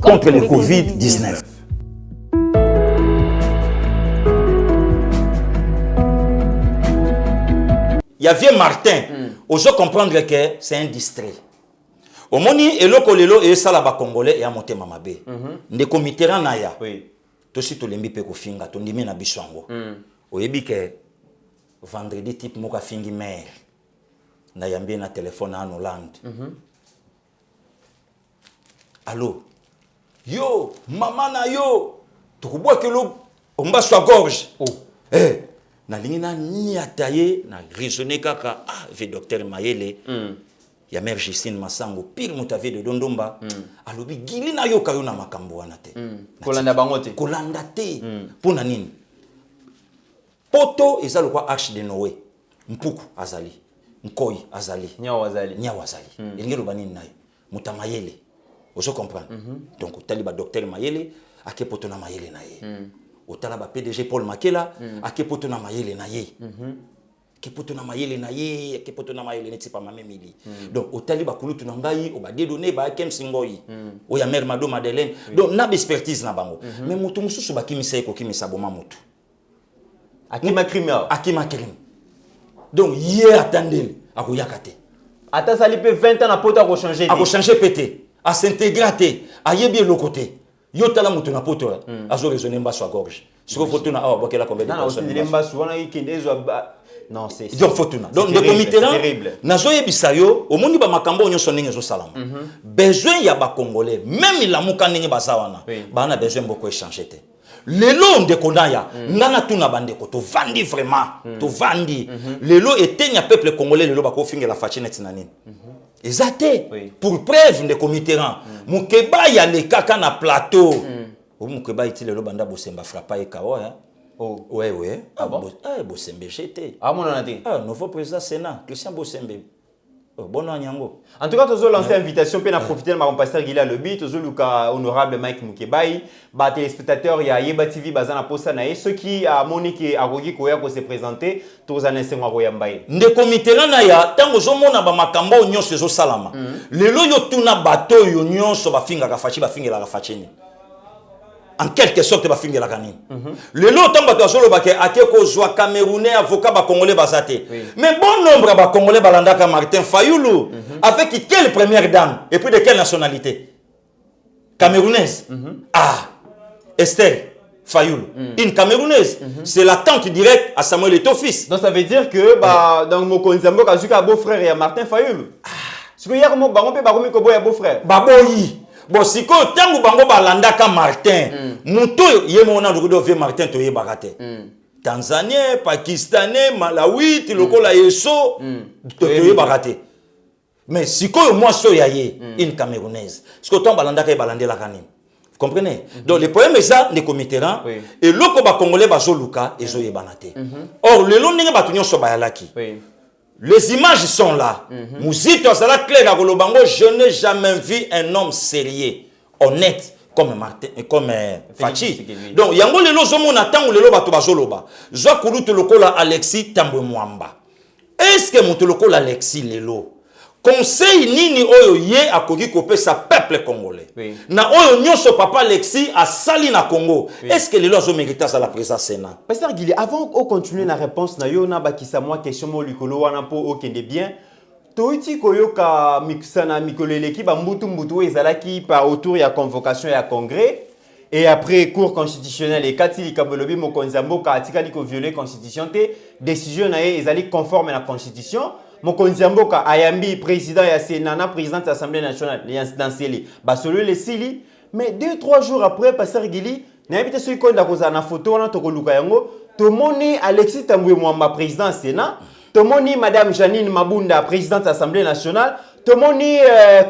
contre le Covid-19. Il y a vieux Martin. Oso comprendre que c'est un distrait. Au moni eloko lelo et ça là-bas congolais et à monter mamabe. Ndeko Mitterrand naya. Oui. Tosi to lembi pe ko finga to ndimi na biswango. Oyebi ke vendredi type moka fingi mère. Na yambi na téléphone en Hollande. Allô. Yo, maman na yo. To ko bois que lo omba swa gorge. Oh. Eh, na lingi na ni ataye na raisonner kaka ve docteur Mayele. Ya mère Justine Masango pile mutave de Dondomba. Alobi gili na yo kayo na makambo wana te. Kolanda bangote. Kolanda te. Pona nini? Poto eza lokwa arche de Noé. Mpuku azali. Nkoi azali. Nyawa azali. Nyawa azali. Elingi loba nini nayo? Muta Mayele. Ozo comprendre. Donc otali ba docteur Mayele ake poto na Mayele na ye. Otala ba PDG Paul Makela ake poto na Mayele na ye. Kepoto na mayele na ye, kepoto na mayele neti pa mamemili. Donc otali ba kulutu na ngai, o ba dedonné ba kem singoi. O ya mère Mado Madeleine. Donc na expertise na bango. Mais mutu mususu ba kimisa eko kimisa boma mutu. Akima criminel. Akima crime. Donc hier attendez, ako yakate. Ata sali pe 20 ans na poto ako changer. Ako changer pété, à s'intégrer, à yebi le côté. Yo tala mutu na poto, azo raisonner mba swa gorge. Siko foto na awa bokela combien de personnes. Non, aussi mba swa na ikindezo. Non, c'est terrible. Donc, le comité là, nazoye bisayo, au monde ba makambo onyo sonenge zo salama. Besoin ya ba congolais, même il a muka nenge bazawana. Ba na besoin beaucoup échanger te. Lelo ndekonaya, ngana tuna bandeko to vandi vraiment, to vandi. Lelo etenya peuple congolais lelo ba ko fingela fachineti na nini. Ezate pour preuve de comité là. Mukeba ya le kaka na plateau. Mukeba iti lelo banda bosemba frappa e kawo hein. Oh. Ouais, ouais. Ah bon? Bosembe j'étais. Ah, mon année. Nouveau président Sénat, Christian Bosembe. Bon Nyango. En tout cas, tu as lancé l'invitation, puis on a profité de ma pasteur Gila Lebi, tu as Luka honorable Mike Mukebai, bah téléspectateurs, il y a Yeba TV, Bazana Posa Nae, ceux qui a Monique et Arogi Koya pour se présenter, tous en instant à Royambaye. Nde comité là naya, tango zomona ba makambo nyonso zo salama. Lelo yo tuna bateau yo nyonso ba finga ka fachi ba finga la fachini. En quelque sorte ba finga la kanini. Le lot tamba to solo ba ke akeko zwa camerounais avocat ba congolais bazate. Mais bon nombre ba congolais balandaka Martin Fayoulou avec quelle première dame et puis de quelle nationalité? Camerounaise. Ah, Esther Fayoulou, une camerounaise. C'est la tante directe à Samuel Eto'o-Fils. Donc ça veut dire que bah dans Mokonzambo kazuka beau-frère et Martin Fayoulou. Ce que hier mo bango pe bango mi ko boya beau-frère. Baboyi. Bon, si ko tangu bango balandaka Martin, muto yemona ndugudo ve Martin to yebakate. Tanzanien, Pakistanais, Malawi, tilokola yeso to yebakate. Mais si ko moi so yaye une camerounaise. Ce que ton balandaka balandela kanim. Vous comprenez? Donc le problème est ça ne commetteront et loko ba congolais bazoluka ezo yebanate. Or le long ndenge batunyo so bayalaki. Les images sont là. Mouzito Azala clair à Golobango, je n'ai jamais vu un homme sérieux, honnête, comme Martin, comme Fachi. Donc, yango lelo zomo na tango lelo bato bazoloba. Zwa kulutu lokola Alexis Tambwe Mwamba. Est-ce que mon lokola Alexis lelo conseil nini oyo ye akoki kopesa peuple congolais. Na oyo nyonso papa Alexis a sali na Congo. Est-ce que les lois ont mérité ça la présence Sénat? Pasteur Guilé, avant qu'on continue la réponse na yo na bakisa moi question mo likolo wana po okende bien. Toiti koyoka miksana mikoleleki ba mbutu ezalaki par autour ya convocation ya congrès et après cour constitutionnelle et katili kabolobi mokonzambo ka atikali ko violer constitution te décision na ezali conforme à la constitution. Mokonzi Mboka ayambi président ya Sénat, président de l'Assemblée nationale, l'instancieli. Basolo le sili, mais 2-3 jours après, pasteur Gili, n'habite ce qu'on a causé na photo on a toko luka yango, tomoni Alexis Tambwe Mwamba président Sénat, tomoni madame Janine Mabunda présidente de l'Assemblée nationale, tomoni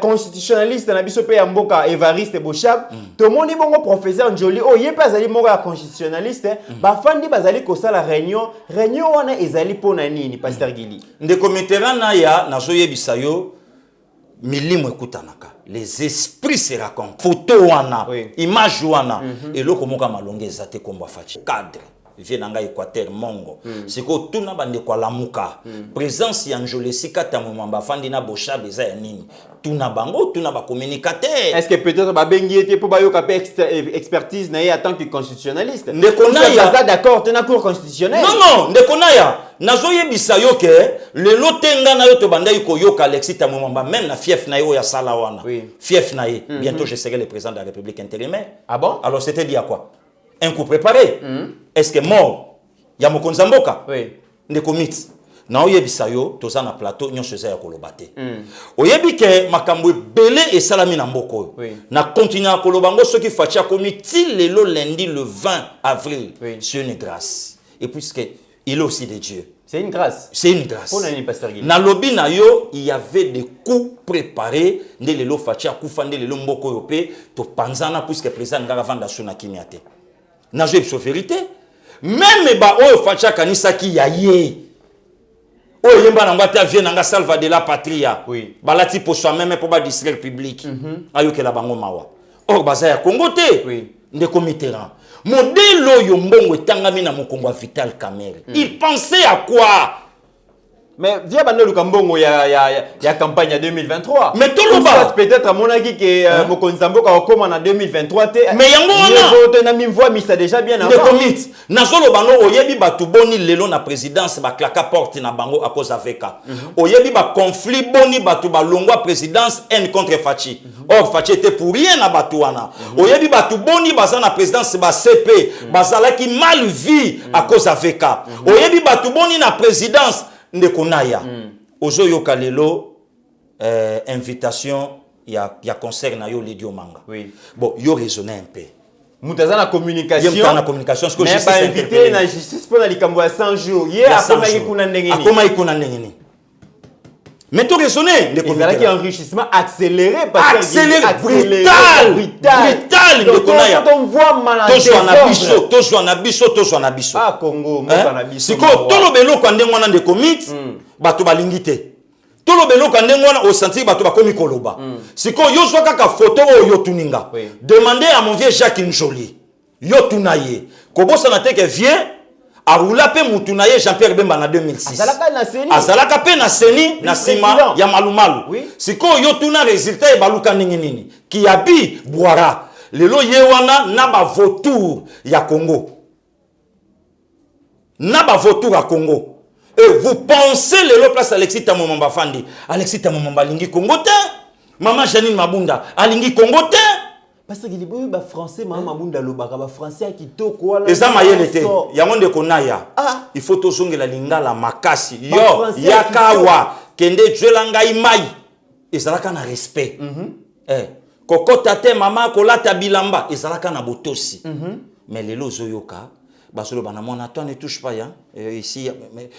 constitutionnaliste na biso pe ya Mboka Evariste Bochab, tomoni bongo professeur Njoli o yepe azali moko constitutionnaliste, ba fandi bazali kosala réunion wana ezali pona nini pasteur Gili. Ndeko Mitterrand ya nazoye bisayo milimo ekutanaka. Les esprits se racontent. Photo wana, image wana, et loko moka malonge ezate komba fachi. Cadre. vienanga Équateur Mongo siko tuna bande kwa lamuka présence ya Njole sika tamumamba fandi na bosha beza ya nini tuna bango tuna ba communicateur est-ce que peut-être ba bengi était pour ba yo ka expertise na en tant que constitutionnaliste ndekonaya ça d'accord tena cour constitutionnelle non ndekonaya nazoyebisa yo ke lelo tenga na yo to bandai ko yoka Alexis Tamumamba même na fief na yo ya salawana fief na ye bientôt je serai le président de la République intérimaire. Ah bon? Alors c'était dit à quoi? Un coup préparé. Est-ce que mort ya mokonza mboka? Oui. Ndeko mit na oyebisa yo toza na plateau nyonso eza ya koloba te oyebi ke makambo ebele esalami na mboka oyo na continue koloba ngo soki fatia komi ti lelo lundi le 20 avril c'est une grâce et puisque il est aussi de Dieu. C'est une grâce. C'est une grâce. Na lobi na yo, il y avait des coups préparés. Ne lelo fatia kufande lelo mboko yope to panzana puisque président ngara vanda suna kimiate. Na je so vérité. Même ba o fatia kanisa ki yaye. O yemba na ngata vient nga salva de la patria. Balati pour soi même pour ba distraire public. Ayo ke la bango mawa. Or baza ya Congo te. Ndeko Mitterrand. Modèle yo mbongo etangami na mokongo Vital Kamerhe. Il pensait à quoi? Mais via bandelo kambongo ya campagne 2023. Mais tout le bas peut-être à mon avis que mokonza mboka okoma na 2023 te. Mais yango wana vote na mimvoa misa déjà bien avant. Ne commit. Na zolo bango oyebi batu boni lelo na présidence ba klaka porte na bango à cause aveka. Oyebi ba conflit boni batu ba longwa présidence haine contre Fachi. Or Fachi était pour rien na batu wana. Oyebi batu boni baza na présidence ba CP, bazala ki mal vie à cause aveka. Oyebi batu boni na présidence Ndekonaya. Ozo yoka lelo invitation ya concert na yo Lidio Manga. Oui. Bon, yo raisonner un peu. Mutaza na communication. Yo na communication ce que je sais invité na justice pour na likambo ya 100 jours. Ye akoma ikuna ndengeni. Akoma ikuna ndengeni. Mais tu raisonner de communication. Il y a un enrichissement accéléré parce accéléré brutal. Ndekonaya. On voit malade. Tozo na biso. Ah Congo, mboka na biso. Siko tolo belo kwa ndengwana de commit bato balingi te. Tolo belo kwa ndengwana au sentir bato bakomi koloba. Siko yo zwa kaka photo yo tuninga. Demandez à mon vieux Jacques Njoli. Yo tunaye. Kobosa na teke vieux Arula pe mutunaye Jean-Pierre Bemba na 2006. Azalaka pe na seni na sima ya malumalu. Siko yo tuna résultat e baluka nini. Kiabi Boara. Lelo yewana na ba vautour ya Congo. Na ba vautour à Congo. Et vous pensez lelo place Alexis Tamumamba Fandi. Alexis Tamumamba lingi Congo te. Maman Janine Mabunda alingi Congo te. Parce qu'il est ba français maman Mabunda lobaka ba français kitoko wala. Eza mayele te. Yango Ndekonaya. Il faut tozongela lingala makasi. Yo yakawa kende djelanga imai. Ezalaka na respect. Kokota te mama kolata bilamba ezalaka na botosi. Mais lelo zoyoka basolo banamona toi ne touche pas hein ici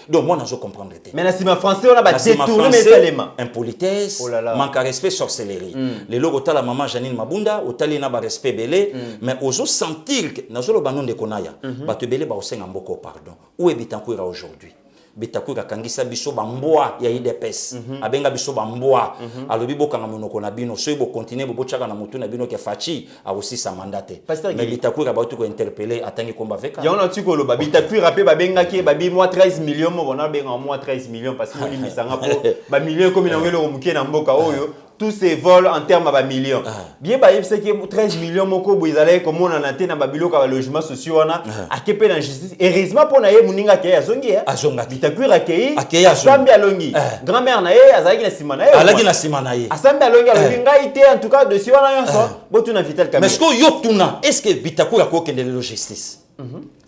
donc moi je comprendre. Mais na sima français on a ba détourné mes éléments. Impolitesse, manque de respect, sorcellerie. Les logos la maman Janine Mabunda otali na ba respect belé mais ozo sentir que nazolo banon de konaya ba te belé ba osenga mboko pardon. Où est Bitankoura aujourd'hui? Bitankoura kangisa biso ba mboa ya IDPS abenga biso ba mboa alobi bokanga monoko na bino so bo continuer bo chaka na mutu na bino ke Fachi a aussi sa mandate mais Bitankoura ba tuko interpeller atangi komba veka ya on a tuko lo ba Bitankoura pe ba benga ki ba bi moi 13 millions mo bona benga moi 13 millions parce que on limisanga po ba millions comme na ngelo muke na mboka oyo tous ces vols en termes à millions. Bien, c'est que 13 millions moko boizale comme on en a na babilo ka logement sociaux wana akepe na justice. Heureusement pour na ye muninga ke azongi azonga Bitankoura akei asambi alongi. Grand-mère na ye azaki na sima na ye. Alaki na sima na ye. Asambi alongi alongi ngai te en tout cas dossier wana yonso botu na Vital Kamerhe. Mais ce que yo tuna est-ce que Bitankoura ko kende le justice?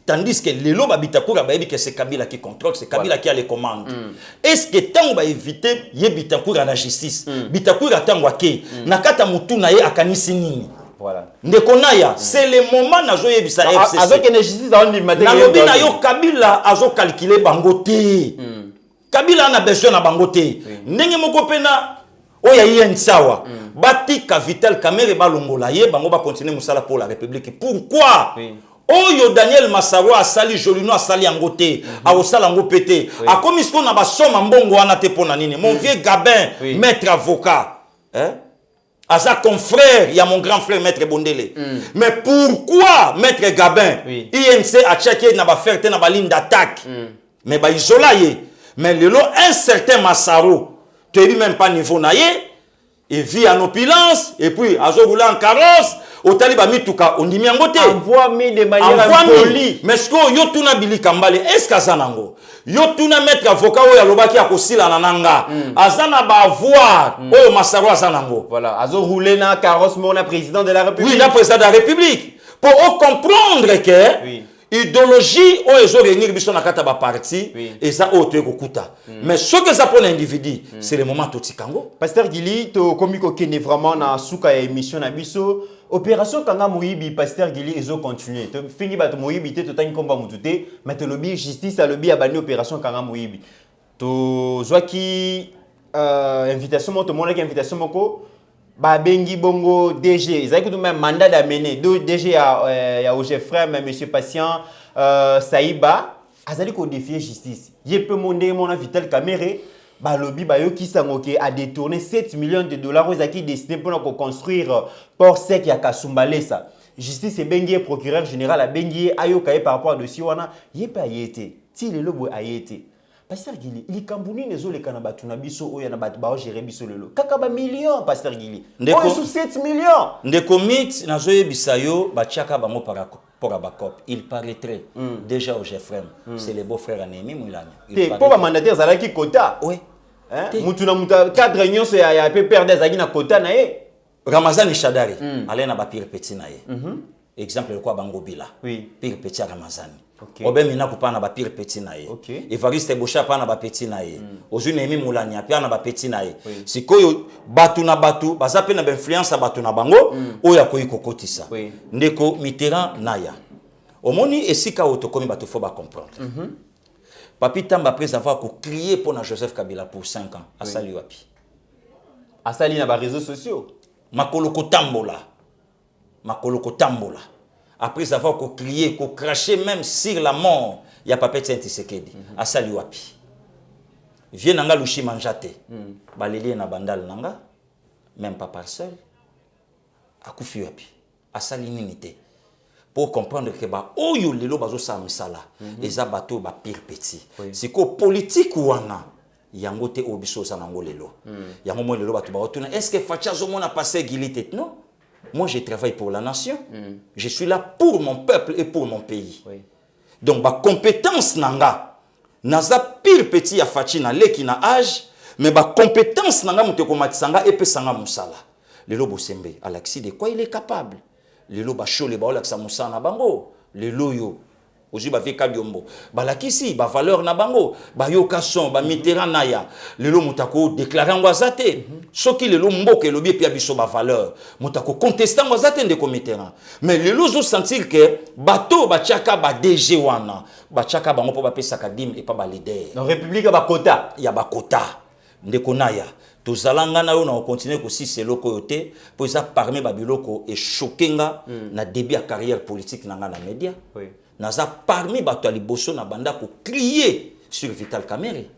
Tandis que les lois Bitankoura ba que c'est Kabila qui contrôle, c'est Kabila qui a les commandes. Est-ce que tant va éviter ye Bitankoura la justice? Bitankoura tango ke nakata mutu na ye akanisi nini? Voilà. Ndekonaya, c'est le moment na zo yebisa FCC. Azo que justice a on matin. Na lobi na yo Kabila azo calculer bangote. Kabila na besoin na bangote. Ndenge moko pena oya yen sawa. Bati ka Vital Kamerhe balongola ye bango ba continuer musala pour la République. Pourquoi? Oyo Daniel Massaro a sali Jolino a sali angote a osala ngo pété a commis ce qu'on a ba soma mbongo wana te pona nini mon vieux Gabin maître avocat Aza confrère, il y a mon grand frère Maître Bondele. Mais pourquoi Maître Gabin, INC a checké na ba faire na ba ligne d'attaque. Mais ba isola ye. Mais le lot un certain Massaro, tu dis même pas niveau naie, il vit en opulence et puis azo rouler en carrosse. Au taliba mituka on dit miangote envoie-moi de manière polie mais ce que yo tuna bili kambale est-ce kazanango yo tuna mettre avocat o ya lobaki ya kosila nananga azana ba voir oyo Massaro azanango voilà azo rouler na carrosse mon président de la République oui le président de la République pour comprendre que idéologie o ezo réunir biso na kata ba parti et ça o te kokuta mais ce que ça pour l'individu c'est le moment totikango pasteur Gili to komiko kene vraiment na suka ya émission na biso opération kanga moyibi pasteur Gili ezo continuer to fini ba to moyibi te to tani komba mutute mais to lobby justice a lobby abani opération kanga moyibi to zwaki invitation moto mona ki invitation moko ba bengi bongo DG ezaki to même mandat d'amener DG ya OG frère mais monsieur patient Saïba azali ko défier justice yepe monde mona Vital Kamerhe ba lobby ba yo ki sangoke a détourné 7 millions de dollars aux acquis destinés pour construire port sec ya Kasumbalesa justice e bengi procureur général a bengi ayo kaye par rapport à dossier wana yepe ayete ti le lobo ayete pasteur Gili il kambuni nezo le kana batu na biso oya na batu ba gérer biso lelo kaka ba millions pasteur Gili ndeko sous 7 millions ndeko mit nazo yebisa yo ba tiaka bango parako pour Abacop, il paraîtrait déjà au Jeffrem, c'est le beau-frère Anémi Moulani. Pour le mandataire, ça a qui quota. Oui. Moutuna muta 4 réunions, c'est à peu perdre des agina quota nae. Ramazan Ishadari, allez na ba pire petit nae. Exemple quoi bango bila. Oui. Pire petit Ramazan. Obe mina kupa na ba pire petit nae. Evariste Bocha pa na ba petit nae. Ozu Némi Moulani pa na ba petit nae. Sikoyo batu na batu, baza pe na influence batu na bango, oya koyi kokotisa. Ndeko Mitterrand naya. Omoni esika otokomi batu fo ba comprendre. Papi Tamba après avoir crié pour Joseph Kabila pour 5 ans, asali wapi. Asali na ba réseaux sociaux. Makoloko tambola. Makoloko tambola. Après avoir crié, craché même sur la mort, il y a Pape Tshisekedi. Asali wapi. Viens nanga lushi manjate. Baleli na bandal nanga, même pas par seul. Akufi wapi. Asali ninite. Pour comprendre que ba oyo lelo bazo sa misala, eza bato ba pire petit. C'est ko politique wana yango te obiso sa nango lelo. Yango mo lelo bato ba otuna est-ce que Facha zo mona passé gilité non? Moi, je travaille pour la nation. Je suis là pour mon peuple et pour mon pays. Donc, ma compétence nanga, naza pire petit ya fachi na leki na âge, mais ma compétence nanga muteko matisanga et pesanga musala. Le lobo sembe, Alexis de quoi il est capable. Le lobo chole ba olaksa musana bango. Le loyo oji ba veka diombo. Ba lakisi ba valeur na bango, ba yokason, ba Mitterrand naya. Le lobo mutako déclarer ngwazate. Soki le lobo mboke lobi pia biso ba valeur. Mutako contestant ngwazate ndeko Mitterrand. Mais le lozo sentir que bato ba chaka ba DG wana, ba chaka bango po ba pesa kadim et pas ba leader. Dans République ba quota, ya ba quota. Ndeko naya. Tozalanga na yo na continuer ko si c'est loko yote pour ça parmi ba biloko et choquenga na début à carrière politique nanga na média. Naza parmi bato liboso na banda ko crier sur Vital Kamerhe.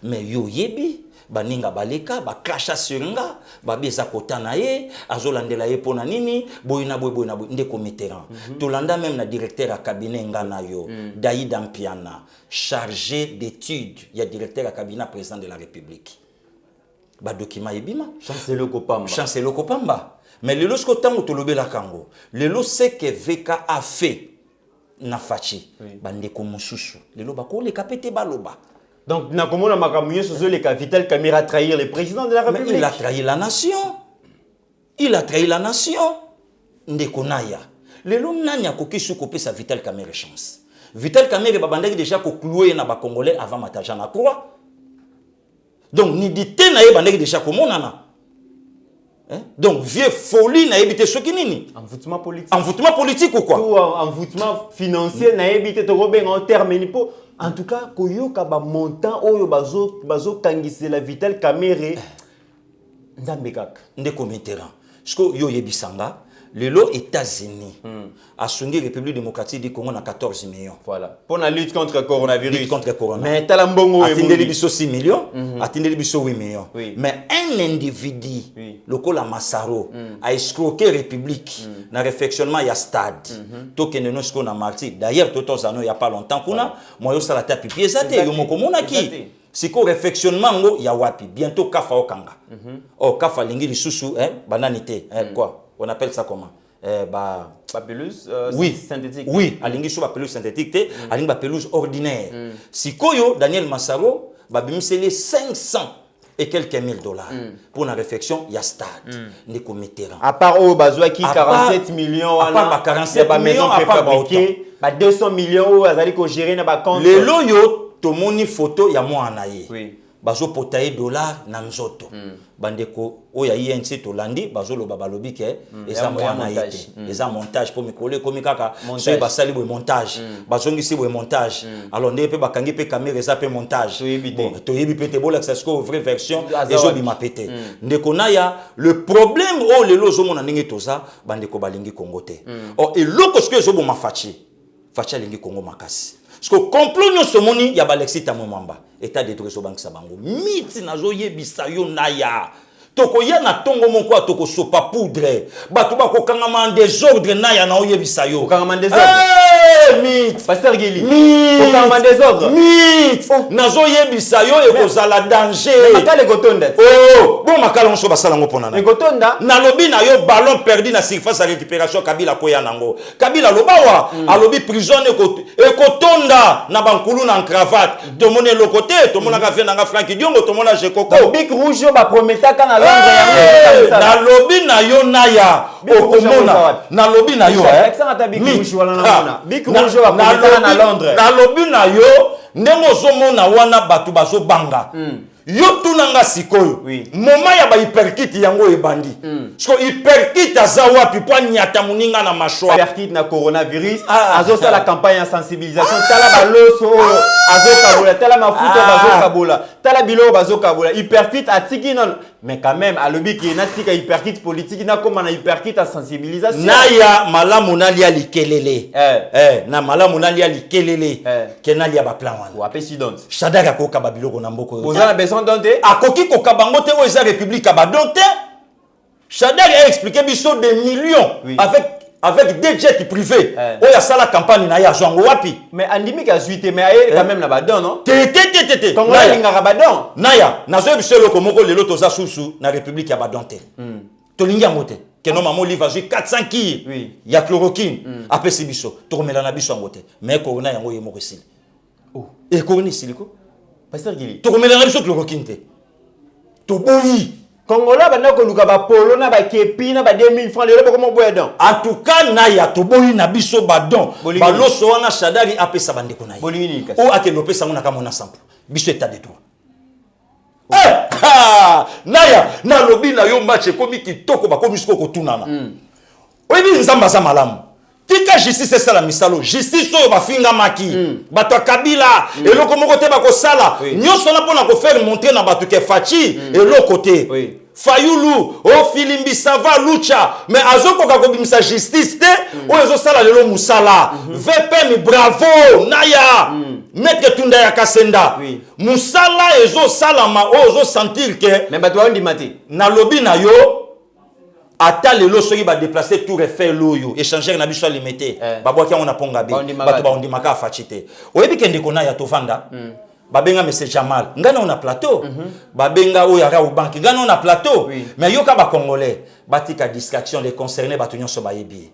Mais yo yebi baninga baleka ba clasha sur nga ba beza kota na ye azolandela ye pona nini boyina boyina ndeko Mitterrand. Tolanda même na directeur à cabinet nga na yo Daïd Ampiana chargé d'études, il y a directeur à cabinet président de la République. Ba document ebima chancelier Kopamba. Chancelier Kopamba. Mais le lorsque tango tolobe la kango, le lo c'est que VK a fait na fachi bandeko mususu le lo bako le kapete baloba. Donc na komona makamunyo sozo le Vital Kamerhe a trahir le président de la République. Mais il a trahi la nation. Il a trahi la nation. Ndeko naya. Le lo nanya ko kisu ko pesa Vital Kamerhe chance. Vital Kamerhe babandaki déjà ko clouer na ba congolais avant mataja na croix. Donc, ni dit na yeba déjà comment nana. Donc, vieux folie na yebite ce qui nini. Envoûtement politique. Envoûtement politique ou quoi? Ou envoûtement financier na yebite to robeng en terme nipo. En tout cas, koyoka ba montant oyo bazo kangise la Vital Kamerhe. Ndambekak. Ndeko Mitterrand. Parce que yo yebisanga lelo États-Unis a songi République démocratique du Congo na 14 millions. Voilà. Pour la lutte contre le coronavirus. Lutte contre le coronavirus. Mais t'as mbongo atindeli biso 6 millions, atindeli biso 8 millions. Oui. Mais un individu, lokola Massaro, a escroqué République na réfectionnement ya stade. Tokene no sko na martyr. D'ailleurs totos ano il y a pas longtemps kuna, moi yo sala ta pipi ezate yo moko monaki. Siko réfectionnement ngo ya wapi bientôt kafa okanga. Oh kafa lingi lisusu bananité quoi on appelle ça comment pelouse oui synthétique. Oui, alingi so pelouse synthétique té, alingi pelouse ordinaire. Sikoyo Daniel Massaro babimiseli 500 et quelques $1000 pour la réflexion ya stade ndeko Mitterrand. À part au bazwa qui 47 millions à part 47 millions à part 200 millions azali ko gérer na ba compte. Le loyo tomoni photo ya mwana ye. Oui. Bazo potaye dollar na nzoto. Bandeko oya INC tolandi bazo lo babalobi ke eza mwana yete. Eza montage pour mikole komi kaka so basali bo montage. Bazongi si bo montage. Alors ndé pe bakangi pe caméra eza pe montage. Bon, to yebi pe te bola ça sko vraie version ezo bi mapete. Ndeko naya le problème o lelo zo mona ndenge toza bandeko balingi Congo te. Oh eloko sko ezo bo mafachi. Fachi lingi Congo makasi. Parce que complot nyo somoni ya Alexis Tamwamba état de trésor banque sabango miti nazo yebisa yo naya toko ya na tongo moko toko sopa poudre bato ba ko kangama en désordre naya na oyebisa yo kangama en désordre mythe pasteur Gili mythe kangama en désordre mythe nazo yebisa yo e kozala danger makale gotonda oh bon makala on so basala ngo pona na gotonda na lobi na yo ballon perdu na surface à récupération Kabila koya nango Kabila lobawa alobi prison ekotonda na bankulu na cravate to mone le côté to mona ka fe na Frank Diongo to mona Jekoko Big Rouge ba prometaka na Londres ya na lobi na yo naya okomona na lobi na yo Big Rouge wala na Big Rouge ba prometaka na Londres na lobi na yo ndenge ozomona wana bato bazo banga yo tunanga sikoyo moma ya ba hyperkit yango ebandi so hyperkit aza wapi po nyata muninga na mashwa hyperkit na coronavirus azo sala campagne de sensibilisation tala baloso azo kabola tala mafuta bazo kabola tala bilo bazo kabola hyperkit atiki non mais quand même alobi ki na tika hyperkit politique na koma na hyperkit à sensibilisation na ya malamu na lia likelele na malamu na lia likelele kenali ya ba plan wana wa president Shadaka ko kababiloko na mboko yo ozana besoin donte akoki ko kabango te o eza république abadonte Shadaka a expliqué biso des millions avec des jets privés o ya sala campagne na ya zongo wapi mais andimi ka suite mais aye quand même na badon non te Congo linga rabadon naya nazo biso loko moko lelo toza susu na république ya badonte to lingi ngote keno mamo livre 400 ki ya chloroquine apesi biso to komela na biso ngote mais corona yango yemo resili e corona siliko pasteur Gili to komela na biso chloroquine te to boyi Congola bana ko luka ba polo na ba kepi na ba 2000 francs lelo ko mo boedon en tout cas na ya to boyi na biso badon baloso wana Shadari apesa bandeko na ye o akelopesa ngona kama na sample biso état de droit naya na lobi na yo match komi kitoko bakomi siko kotunana oyebi nzamba za malamu tika justice sala misalo justice oyo bafinga maki bato Kabila eloko moko te bakosala nyonso na pona ko faire montrer na bato ke Fachi eloko te Fayulu o Filimbi Sava Lucha mais azoko ka kobimisa justice te oyo zo sala lelo musala VPM bravo naya Maître Tunda ya Kasenda musala ezo salama ozo sentir que mais bato wandi mati na lobi na yo ata lelo soki ba déplacer tout refait loyo échanger na biso limité babwaki on a ponga be bato ba ondimaka afachi te oyebi kende kona ya tovanda babenga monsieur Jamal ngana on a plateau babenga o yara au banque ngana on a plateau mais yoka ba congolais batika distraction les concernés bato nyonso ba yebi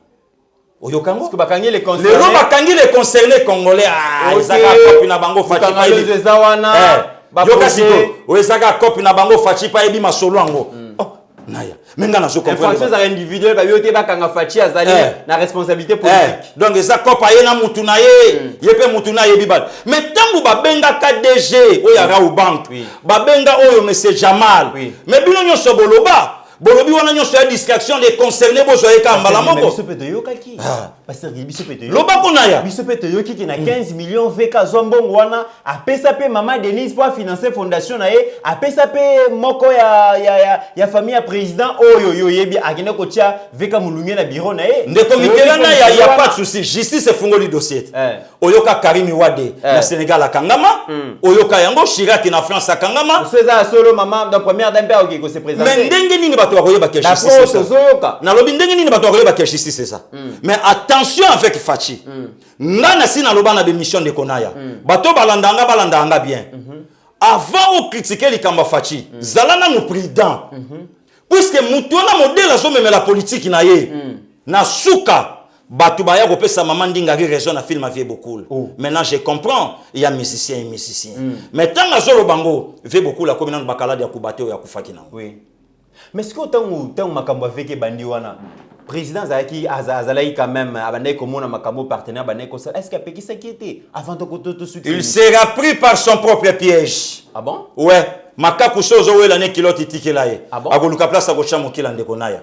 oyokango parce que bakangi les concernés lelo bakangi les concernés congolais ezaka kopi na bango fachi pa yebi ezawana yoka siko o ezaka kopi na bango fachi pa yebi masolo ngo naya menga na zo comprendre infraction individuelle ba yote ba kanga Fachi azali na responsabilité politique donc eza kopa ye na mutu na ye yepe mutu na ye bibal mais tangu ba benga KDG o ya Rau Bank ba benga oyo monsieur Jamal mais bino nyonso boloba bolobi wana nyonso ya distraction de concerner bozoye ka mbala moko biso pe toyokaki pasteur Gili biso pe toyoki lobako na ya biso pe toyoki ki na 15 millions veka zombongo wana apesa pe mama Denise pour financer fondation na ye apesa pe moko ya famille ya président oyo yo yebi akine ko tia veka mulunge na bureau na ye ndeko Mikelana ya pas de souci justice efungoli dossier oyoka Karimi Wade na Sénégal akangama oyoka yango Chirac na France akangama César solo maman dans première dame pa ko se présenter mais ndenge nini bato bakoyeba ke justice c'est ça na lobi ndenge nini bato bakoyeba ke justice c'est ça mais attention avec Fachi nga na sina loba na mission de Konaya bato balandanga bien avant de critiquer les kamba Fachi zalana nous prudent puisque mutu na modèle azomeme la politique na ye na suka batu baya kopesa maman ndinga qui raison na film vie beaucoup maintenant je comprends il y a musicien et musicien mais tant azolo bango vie beaucoup la comme na bakala ya kubate ya kufaki na oui mais ce que tant makambo avec bandi wana président Zaki azalai quand même abandai comme na makambo partenaire bandai ko est-ce qu'il peut qui s'inquiéter avant de tout suite il sera pris par son propre piège. Ah bon ouais makaku sozo wela ne kiloti tikela ye akoluka place akocha mokila ndeko naya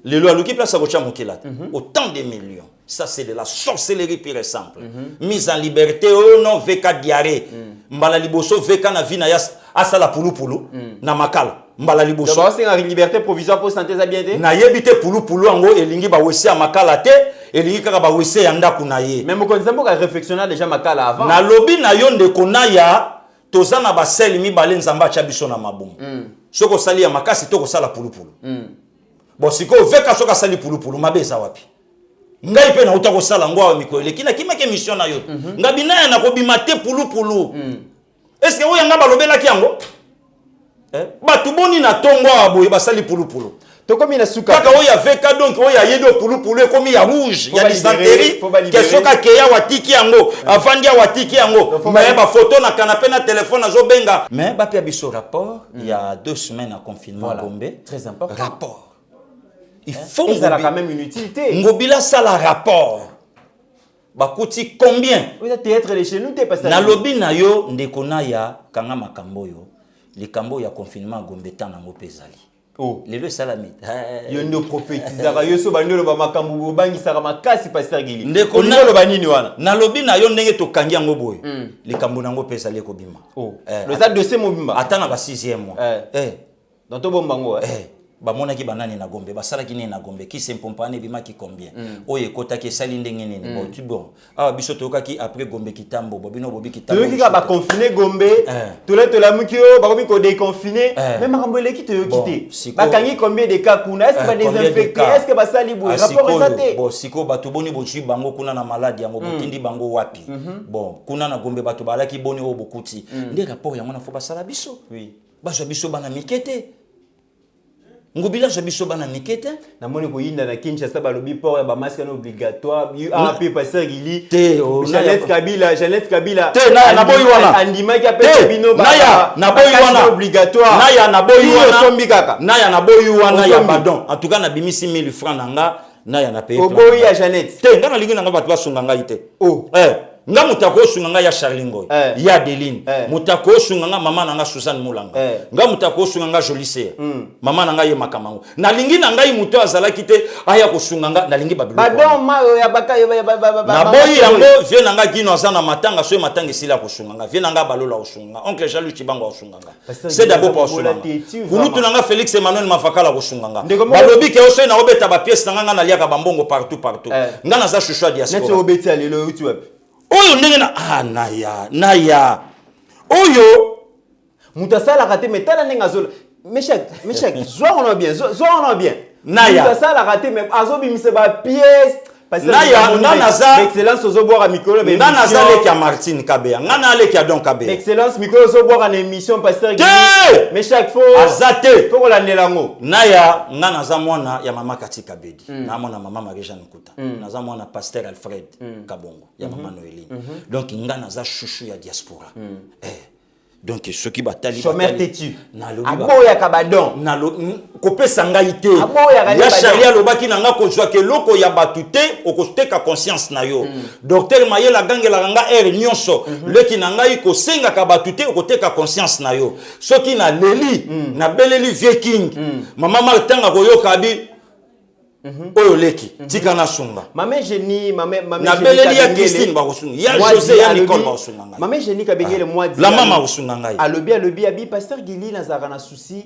lelo aluki place akocha mokila autant de millions ça c'est de la sorcellerie pure et simple mise en liberté oh non veka diarrhée mbala liboso veka na vina ya asala pulupulu na makala mbala liboso donc c'est une liberté provisoire pour santé za bien te na yebite pulupulu ango elingi ba wese makala te elingi kaka ba wese ya ndaku na ye même ko nzambo ka réflexionna déjà makala avant na lobi na yo ndeko naya tozana baseli mibale nzamba acha biso na mabumu soko sali ya makasi to ko sala pulupulu bon siko veka soka sali pulupulu mabeza wapi ngai pe na uta ko sala ngwa mikolo kina kimake mission na yo ngabina ya na ko bimate pulupulu est-ce que oya ngaba lobela kiango batu boni na tongwa aboye basali pulupulu tokomi na suka kaka oya veka donc oya yedo pulupulu ekomi ya rouge ya dysenterie kesoka keya watiki yango afandia watiki yango mais ba photo na canapé na téléphone azobenga mais ba pia biso rapport il y a 2 semaines à confinement Gombe très important rapport il faut ça a quand même une utilité ngobila sala rapport bakuti combien oui ça théâtre les chez nous t'es passé na lobby na yo ndeko na ya kanga makambo yo likambo ya confinement Gombe tana ngo pezali oh lelo salami yo ndo prophétisaka yo so bandelo ba makambo bangisaka makasi pasteur Gili ndeko na lo banini wana na lobby na yo ndenge to kangi yango boye likambo nango pezali ko bima oh le ça de ce mobimba atana ba 6e mois dans to bombango bamonaki banani na Gombe basalaki nini na Gombe ki sempompane bimaki combien oye kotaki sali ndenge nini bon tu bon ah biso tokaki après Gombe kitambo bobino bobi kitambo toyoki ka ba confiner Gombe to la mukio ba komi ko déconfiner même makambo eleki toyoki te bakangi combien de cas kuna est-ce que ba désinfecter est-ce que ba sali boye rapport ezate bon siko bato boni bochi bango kuna na maladie yango botindi bango wapi bon kuna na Gombe bato balaki boni o bokuti nde rapport yango na fo basala biso oui bazo biso bana mikete ngobila zo biso bana mikete na moni ko yinda na Kinshasa ba lobi port ba masque non obligatoire AP pasteur Gili te Jeannette Kabila te na boyi wana andima ki apesa bino ba na boyi wana obligatoire na boyi wana sombi kaka na boyi wana ya pardon en tout cas na bimisi 1000 francs nanga na ya na paye oboyi ya Jeannette te ngana lingi nanga bato basunga ngai te nga mutako sunga nga ya Charlingo ya Adeline mutako sunga nga mama nanga Suzanne Mulanga nga mutako sunga nga Jolise mama nanga ye makamango na lingi na ngai muto azala kite aya ko sunga nga na lingi babilo badon ma ya baka na boyi yango vie nanga gino azana matanga so matanga sila ko sunga nga vie nanga balola ko sunga oncle Jean-Luc Chibango ko sunga nga c'est d'abord pour sunga kulutu nanga Félix Emmanuel Mafakala ko sunga nga balobi ke oso na obeta ba pièce nanga na liaka bambongo partout nga na za chouchou diaspora net obeti alelo uti wapi oyo ndenge na naya oyo mutasala kate metala ndenge azola meshak zwa on bien naya mutasala kate mais azobimise ba pièce naya ngana za excellence ozoboira mikolo be ngana za leki ya Martine Kabeya ngana leki ya Don Kabeya excellence mikolo ozoboira na émission pasteur Gili mais chaque fois azate faut la nelango naya ngana za mwana ya mama Katika Bedi na mwana mama Marie-Jeanne Nkuta na za mwana pasteur Alfred Kabongo ya mama Noeline donc ngana za chouchou ya diaspora donc ce qui batali chômeur têtu nalobi aboya kabadon kopesa ngai te aboya ya Charlie alobaki nanga kozwa ke loko ya batu te okosteka conscience na yo docteur Mayela gangela nga nyonso leki na ngai kosenga ka batu te okoteka conscience na yo soki na leli na beleli vieux king mama maltanga koyoka bi oyo leki tika na sunga mame génie na beleli ya Christine ba kosunga ya José ya Nicole ba kosunga ngai mame génie kabengele moi la mama kosunga ngai alobi abi pasteur Gili na zaka souci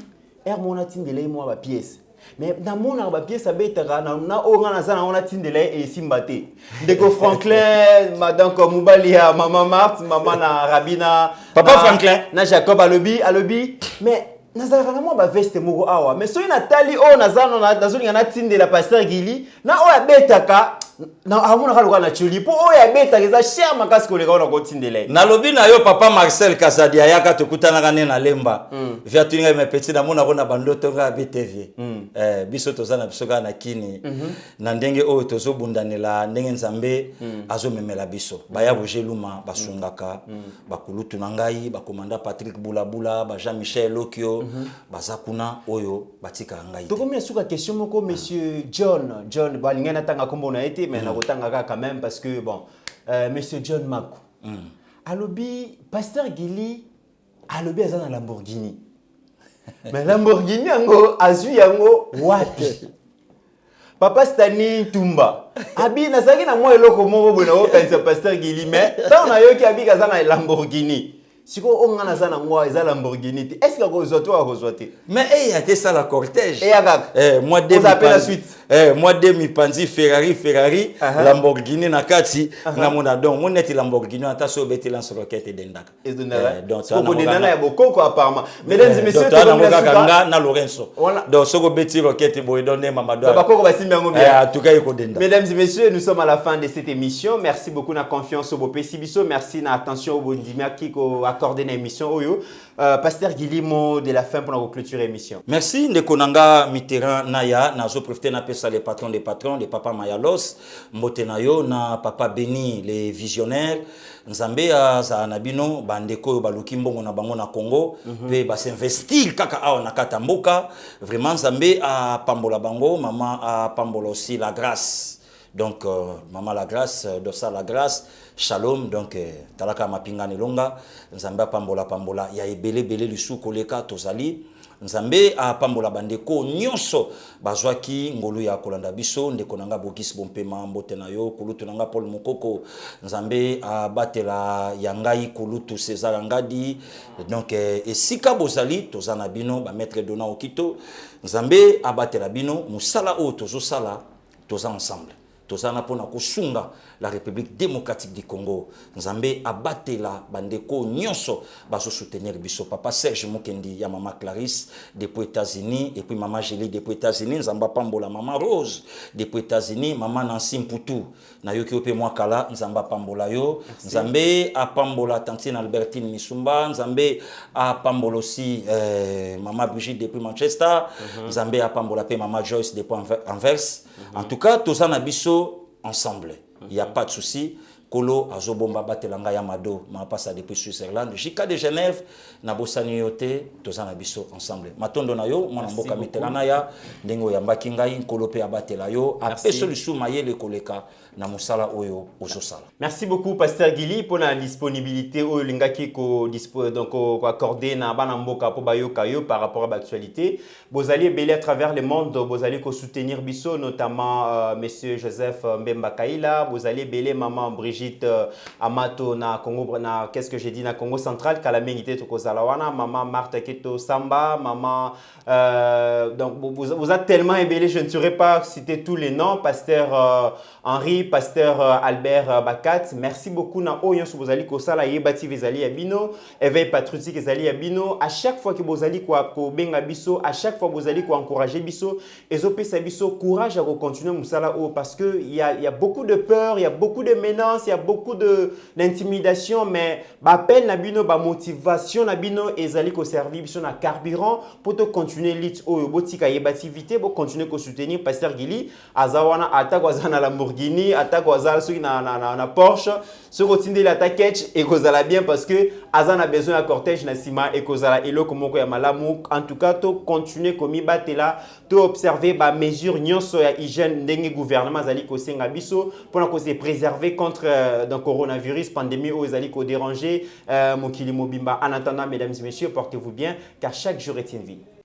mona tindele moi ba pièce mais na mona ba pièce abetaka na onga na zana ona tindele e simbate ndeko Franklin madame Mubali ya mama Marthe mama na Rabina papa Franklin na Jacob alobi mais nazalaka na mwa ba veste moko awa mais soki natali oyo nazana nazolinga natindela pasteur Gili na oyo abetaka na amuna kaloka na chuli po oyo abetaka eza cher makasi koleka ona kotindela nalobi na yo papa Marcel Kasadi ayaka tokutanaka ne na lemba via tuninga me petit na mona kona bandoto nga BTV biso tozana biso ka na kini na ndenge oyo tozobundanela ndenge Nzambe azomemela biso baya bojeluma basungaka bakulutu na ngai bakomanda Patrick Bulabula ba Jean-Michel Lokio bazakuna oyo batika ngai tokomi suka question moko monsieur John balinga na tanga kombo na été mais na kotanga quand même parce que bon monsieur John Maku alobi pasteur Gili alobi azana Lamborghini mais Lamborghini yango azui yango wapi papa Stani Tumba abi nazaki na moi eloko moko bona o kanisa pasteur Gili mais tant na yoki abi kazana Lamborghini siko onga na zana ngwa eza Lamborghini est-ce que kozwa to akozwa te mais y a ça la cortège moi moi demi panzi Ferrari Lamborghini na kati na mona donc mon neti Lamborghini ata so beti lance roquette dendaka donc ça ko denana ya bokoko apparemment mesdames et messieurs to na Lorenzo donc so ko beti roquette boy donner Mamadou bakoko basimbi yango bien en tout cas iko denda. Mesdames et messieurs, nous sommes à la fin de cette émission. Merci beaucoup na confiance au beau Pessibiso, merci na attention au beau Dimaki ko accordé na émission oyo. Pasteur Gili mot de la fin pour notre clôture émission. Merci Ndekonanga Mitterrand Naya na zo profiter na pesa les patrons des patrons les papa Mayalos Motenayo na papa Beni les visionnaires Nzambe za nabino bandeko baluki mbongo na bango na Congo pe ba s'investir kaka awa na kata mboka vraiment Nzambe a pambola bango mama a pambola aussi la grâce. Donc maman la grâce de ça la grâce shalom donc talaka mapinga nelonga Nzambe pambola ya ebele lisu koleka tozali Nzambe a pambola bandeko nyonso bazwaki ngolu ya kolanda biso ndeko nanga Bokis Bompema mbote na yo kulutu nanga Paul Mukoko Nzambe a batela yangai kulutu César Ngadi donc esika bozali tozana bino ba maître Dona Okito Nzambe a batela bino musala o tozo sala toza ensemble tozana pona kosunga la République démocratique du Congo Nzambe abatela bandeko nyonso baso soutenir biso papa Serge Mukendi ya mama Clarisse depuis États-Unis et puis maman Gélie depuis États-Unis Nzamba pambola maman Rose depuis États-Unis maman Nancy Mputu na yoki ope mwa kala Nzamba pambola yo Nzambe a pambola tantine Albertine Misumba Nzambe a pambola aussi maman Brigitte depuis Manchester Nzambe a pambola pe maman Joyce depuis Anvers en tout cas tozana biso ensemble. Il n'y a pas de souci. Kolo azobomba batelanga yamado ma passa depuis Switzerland jusqu'à de Genève na bosani yote tozana biso ensemble matondo na yo mwana mboka mitelana ya ndengo ya mbakingai nkolo pe abatela yo apeso lisu mayele koleka na musala oyo ososala. Merci beaucoup pasteur Gili pour la disponibilité oyo lingaki ko donc ko accorder na bana mboka po bayoka yo par rapport à l'actualité bozali belé à travers le monde bozali ko soutenir biso notamment monsieur Joseph Mbemba Kaila bozali belé maman Brigitte Amato na Congo na qu'est-ce que j'ai dit na Congo central Kalamengité to kozalawana maman Martha Keto Samba maman donc vous êtes tellement ébélé je ne saurais pas citer tous les noms pasteur Henri pasteur Albert Bakat merci beaucoup na oyo so bozali ko sala yebati vezali abino éveil patriotique ezali abino à chaque fois que bozali ko benga biso à chaque fois bozali ko encourager biso ezopesa biso courage à continuer musala o parce que il y a beaucoup de peur il y a beaucoup de menaces il y a beaucoup d'intimidation, mais appel nabino, motivation nabino, ezali ko servir sur un carburant pour te continuer lit au botika yebativité pour continuer à soutenir Pasteur Gili. Azawana attaque wazana Lamborghini, attaque wazana sur na Porsche, sur rotinde la taquette et kozala bien parce que Azana a besoin d'un cortège na sima et kozala elo komoko ya malamu. En tout cas, to continuer komi batela, to observer ba mesure nyonso ya hygiène ndenge gouvernement zali ko senga biso pour qu'on se préserver contre le coronavirus pandémie ou zali ko déranger mokili mobimba. En attendant, mesdames et messieurs, portez-vous bien car chaque jour est une vie.